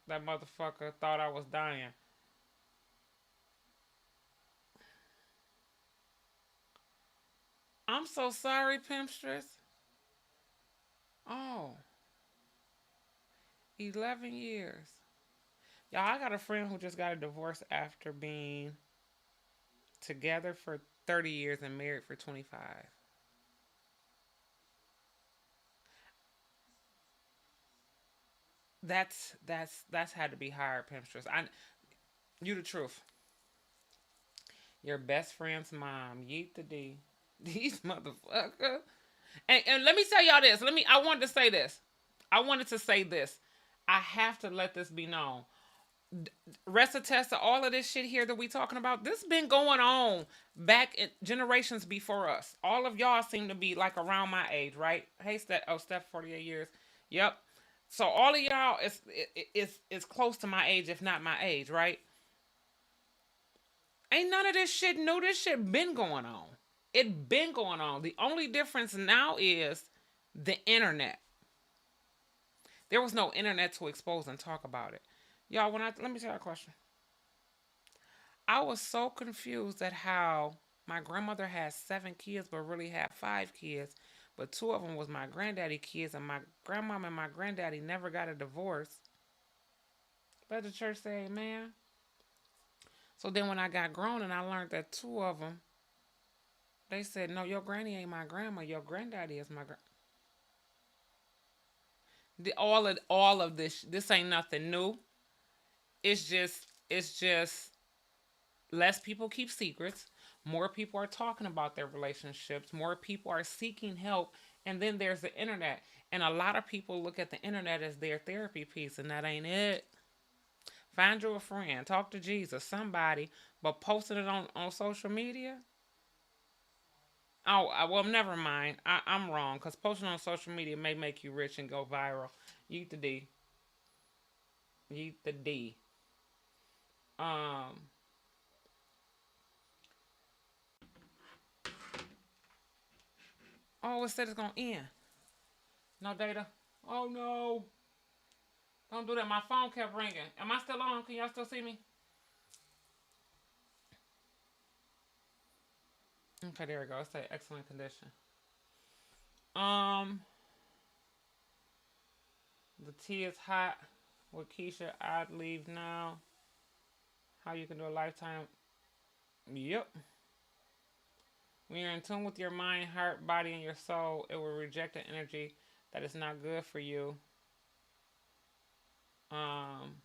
Speaker 1: that motherfucker thought I was dying. I'm so sorry, Pimpstress. Oh, 11 years. Y'all, I got a friend who just got a divorce after being together for 30 years and married for 25. That's had to be hard, Pimpstress. You the truth. Your best friend's mom, yeet the D. These motherfuckers. And let me tell y'all this. I wanted to say this. I wanted to say this. I have to let this be known. Rest attest to all of this shit here that we talking about. This been going on back in generations before us. All of y'all seem to be like around my age, right? Hey, Steph, 48 years. Yep. So all of y'all is close to my age, if not my age, right? Ain't none of this shit new. This shit been going on. It been going on. The only difference now is the internet. There was no internet to expose and talk about it. Y'all, let me tell you a question. I was so confused at how my grandmother had 7 kids, but really had 5 kids. But two of them was my granddaddy kids, and my grandmom and my granddaddy never got a divorce. Let the church say amen. So then when I got grown and I learned that two of them They said, no, your granny ain't my grandma. Your granddaddy is my all of this ain't nothing new. It's just less people keep secrets. More people are talking about their relationships. More people are seeking help. And then there's the internet. And a lot of people look at the internet as their therapy piece, and that ain't it. Find you a friend, talk to Jesus, somebody, but posting it on social media. Oh, well, never mind. I'm wrong because posting on social media may make you rich and go viral. Yeet the D. Yeet the D. Um. Oh, it said it's gonna end. No data. Oh no! Don't do that. My phone kept ringing. Am I still on? Can y'all still see me? Okay, there we go. It said excellent condition. Um, the tea is hot. With Keisha, I'd leave now. How you can do a lifetime? Yep. When you're in tune with your mind, heart, body, and your soul, it will reject the energy that is not good for you. Um,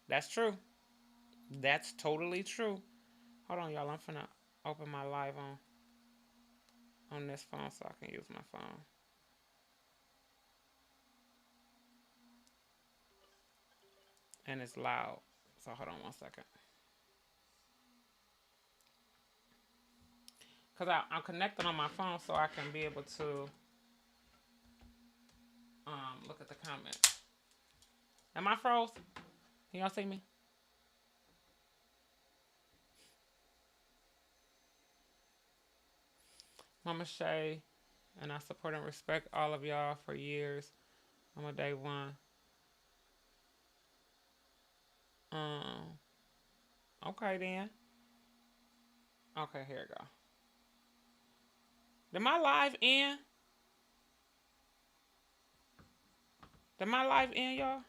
Speaker 1: that's true. That's totally true. Hold on, y'all. I'm finna open my live on this phone so I can use my phone. And it's loud. So hold on 1 second. Cause I'm connected on my phone so I can be able to look at the comments. Am I froze? Can y'all see me? Momma Shay, and I support and respect all of y'all for years. I'm a day one. Um, okay then. Okay, here we go. Did my live end? Did my live end, y'all?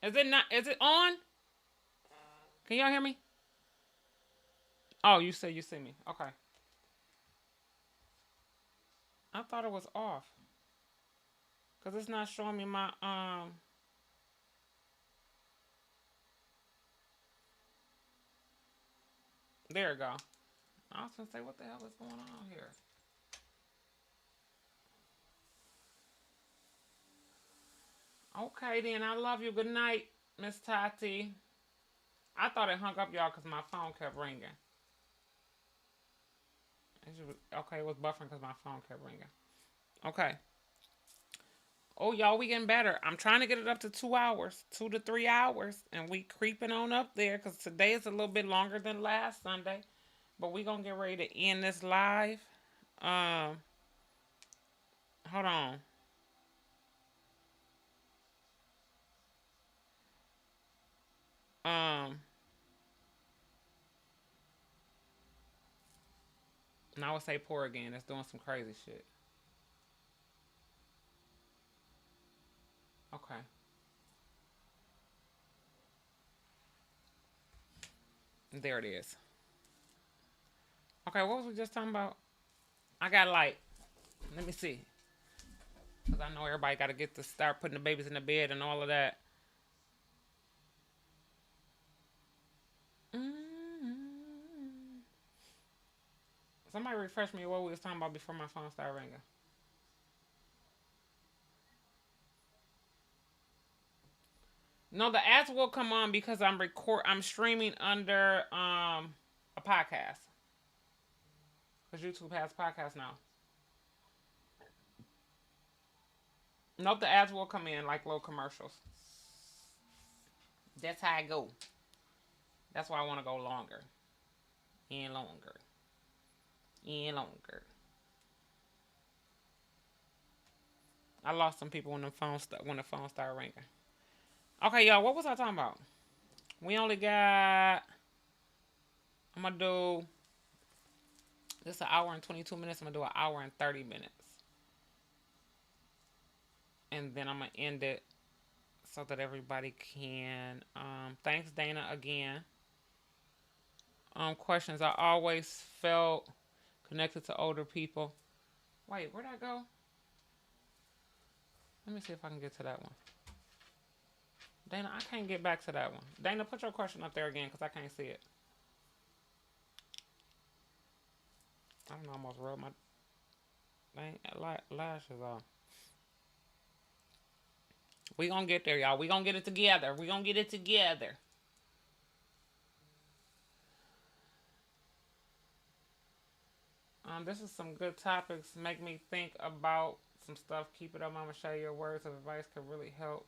Speaker 1: Is it not? Is it on? Can y'all hear me? Oh, you say you see me. Okay. I thought it was off. Cause it's not showing me my There we go. I was gonna say, what the hell is going on here? Okay then. I love you. Good night, Miss Tati. I thought it hung up, y'all, cause my phone kept ringing. Okay, it was buffering because my phone kept ringing. Okay. Oh, y'all, we getting better. I'm trying to get it up to 2 hours, 2 to 3 hours, and we creeping on up there because today is a little bit longer than last Sunday. But we gonna get ready to end this live. Um, hold on. Um, and I would say poor again. It's doing some crazy shit. Okay. There it is. Okay, what was we just talking about? I got light. Let me see. Because I know everybody got to get to start putting the babies in the bed and all of that. Mm-hmm. Somebody refresh me what we was talking about before my phone started ringing. No, the ads will come on because I'm streaming under a podcast. Because YouTube has podcasts now. Nope, the ads will come in like little commercials. That's how I go. That's why I want to go longer. And longer. And longer. I lost some people when the phone started ringing. Okay, y'all, what was I talking about? We only got. I'm gonna do This is an hour and 22 minutes. I'm gonna do an hour and 30 minutes, and then I'm gonna end it so that everybody can. Thanks, Dana, again. Questions. I always felt connected to older people. Wait, where'd I go? Let me see if I can get to that one. Dana, I can't get back to that one. Dana, put your question up there again because I can't see it. I don't know, almost rubbed my lashes off. We gonna get there, y'all. We gonna get it together. We gonna get it together. This is some good topics. Make me think about some stuff. Keep it up, Mama Shay. Your words of advice could really help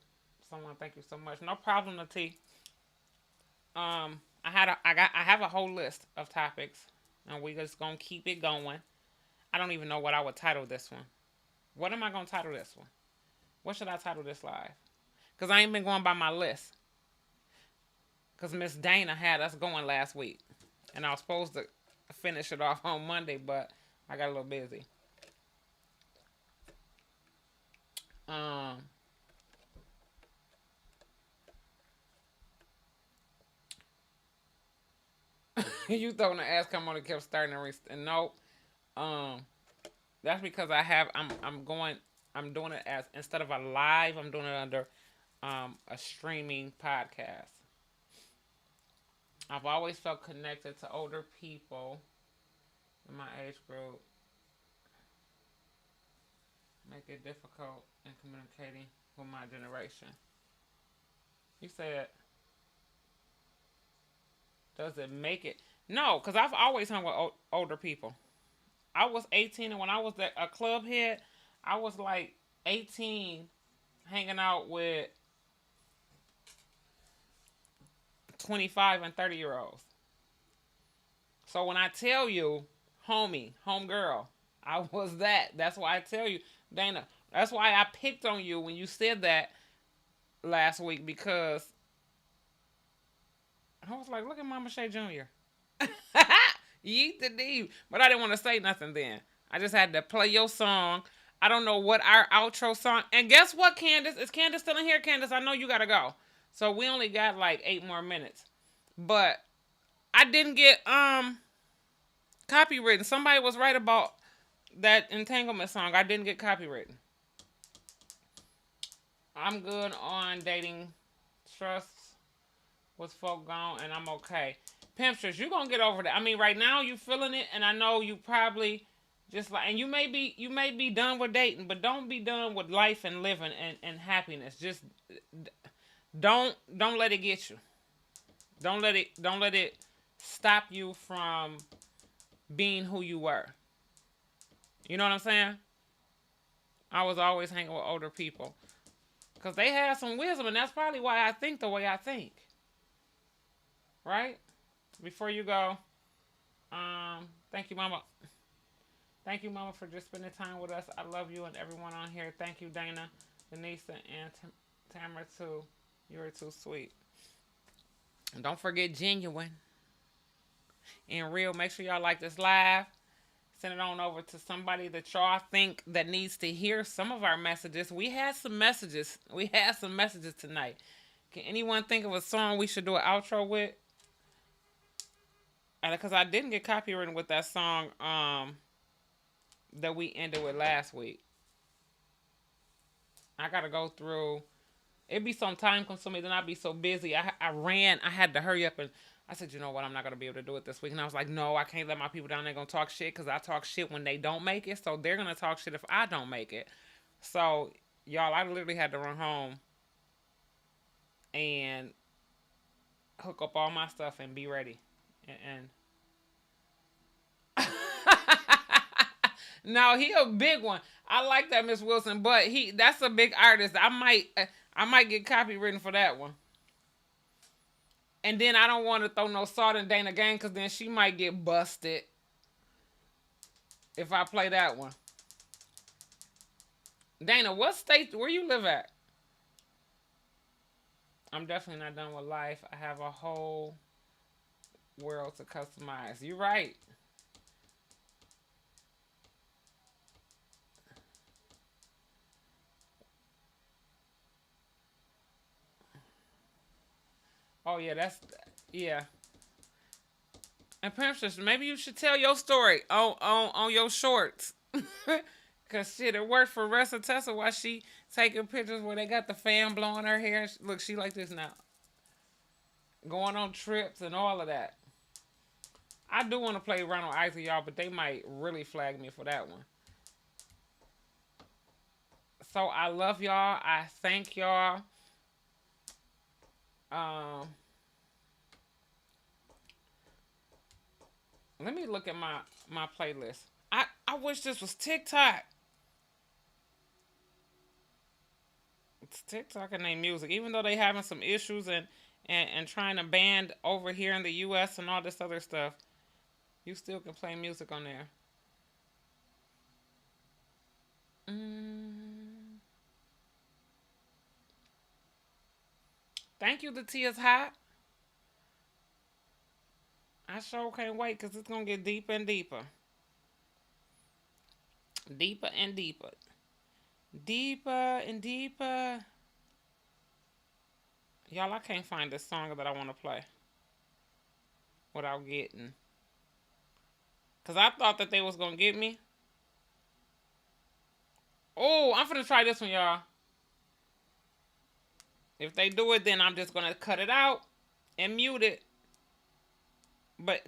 Speaker 1: someone. Thank you so much. No problem, T. I have a whole list of topics, and we just gonna keep it going. I don't even know what I would title this one. What am I gonna title this one? What should I title this live? Cause I ain't been going by my list. Cause Miss Dana had us going last week, and I was supposed to finish it off on Monday, but I got a little busy. Um, you throwing the ass come on and kept starting to and nope. Um, that's because I'm doing it as instead of a live, I'm doing it under a streaming podcast. I've always felt connected to older people in my age group. Make it difficult in communicating with my generation. You said, does it make it? No, because I've always hung with older people. I was 18, and when I was a club head, I was like 18 hanging out with 25 and 30-year-olds. So when I tell you, homie, homegirl, I was that. That's why I tell you, Dana. That's why I picked on you when you said that last week, because I was like, look at Momma Shay Jr. Yeet the deep. But I didn't want to say nothing then. I just had to play your song. I don't know what our outro song. And guess what, Candace? Is Candace still in here? Candace, I know you got to go. So we only got like 8 more minutes. But I didn't get copywritten. Somebody was right about that entanglement song. I didn't get copywritten. I'm good on dating trust with folk gone, and I'm okay. Pimpsters, you gonna get over that. I mean, right now you feeling it, and I know you probably just like, and you may be done with dating, but don't be done with life and living and happiness. Just don't let it get you. Don't let it stop you from being who you were. You know what I'm saying? I was always hanging with older people because they had some wisdom, and that's probably why I think the way I think. Right? Before you go, thank you, Mama. Thank you, Mama, for just spending time with us. I love you and everyone on here. Thank you, Dana, Denise, and Tamara, too. You're too sweet. And don't forget genuine and real. Make sure y'all like this live. Send it on over to somebody that y'all think that needs to hear some of our messages. We had some messages. We had some messages tonight. Can anyone think of a song we should do an outro with? And because I didn't get copyrighted with that song that we ended with last week. I gotta go through. It'd be some time consuming. Then I'd be so busy. I ran. I had to hurry up, and I said, you know what? I'm not gonna be able to do it this week. And I was like, no, I can't let my people down. They're gonna talk shit because I talk shit when they don't make it. So they're gonna talk shit if I don't make it. So y'all, I literally had to run home and hook up all my stuff and be ready. And no, he a big one. I like that, Miss Wilson, but that's a big artist. I might get copywritten for that one. And then I don't want to throw no salt in Dana game because then she might get busted if I play that one. Dana, what state, where you live at? I'm definitely not done with life. I have a whole world to customize. You're right. Oh yeah, that's yeah. And Princess, maybe you should tell your story on your shorts. Cause shit, it worked for Ressa Tessa while she taking pictures where they got the fan blowing her hair. Look, she like this now, going on trips and all of that. I do want to play Ronald Isley, y'all, but they might really flag me for that one. So I love y'all. I thank y'all. Um, Let me look at my playlist. I wish this was TikTok. It's TikTok and they music, even though they having some issues and trying to ban over here in the U.S. and all this other stuff. You still can play music on there. Mm. Thank you, the tea is hot. I sure can't wait because it's gonna get deeper and deeper, deeper and deeper, deeper and deeper. Y'all, I can't find the song that I want to play without getting. Cause I thought that they was gonna get me. Oh, I'm finna try this one, y'all. If they do it, then I'm just gonna cut it out and mute it. But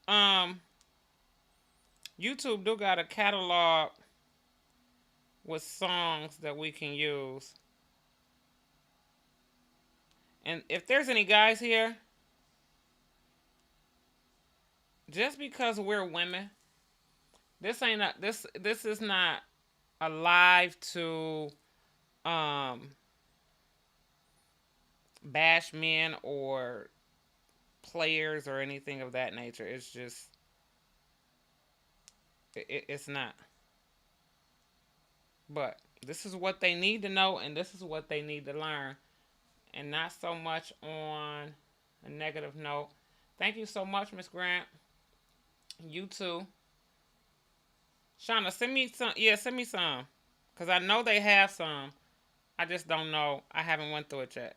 Speaker 1: um, YouTube do got a catalog with songs that we can use. And if there's any guys here, just because we're women, this is not a live to um bash men or players or anything of that nature. It's just it's not. But this is what they need to know, and this is what they need to learn, and not so much on a negative note. Thank you so much, Miss Grant. You too. Shauna, send me some. Yeah, send me some. Because I know they have some. I just don't know. I haven't went through it yet.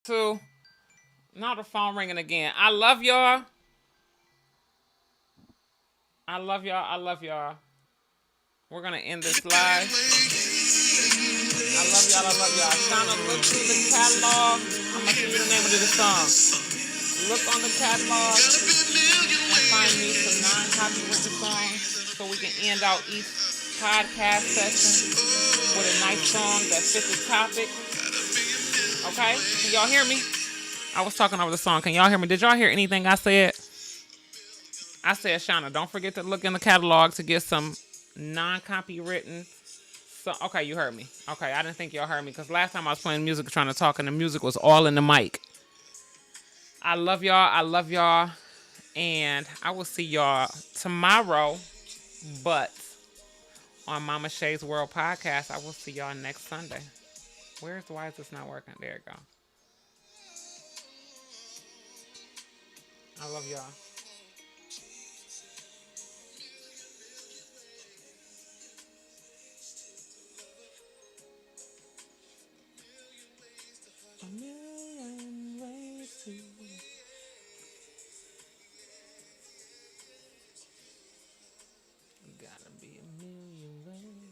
Speaker 1: So now the phone ringing again. I love y'all. I love y'all. I love y'all. We're gonna end this live. I love y'all. I love y'all. Trying to look through the catalog. I'm I'm gonna give you the name of this song. Look on the catalog and find me some non-copyrighted songs so we can end out each podcast session with a nice song that fits the topic. Okay? Can y'all hear me? I was talking over the song. Can y'all hear me? Did y'all hear anything I said? I said, Shauna, don't forget to look in the catalog to get some non-copywritten. So, okay, you heard me. Okay, I didn't think y'all heard me because last time I was playing music trying to talk and the music was all in the mic. I love y'all. I love y'all. And I will see y'all tomorrow. But on Momma Shay's World Podcast, I will see y'all next Sunday. Why is this not working? There it go. I love y'all.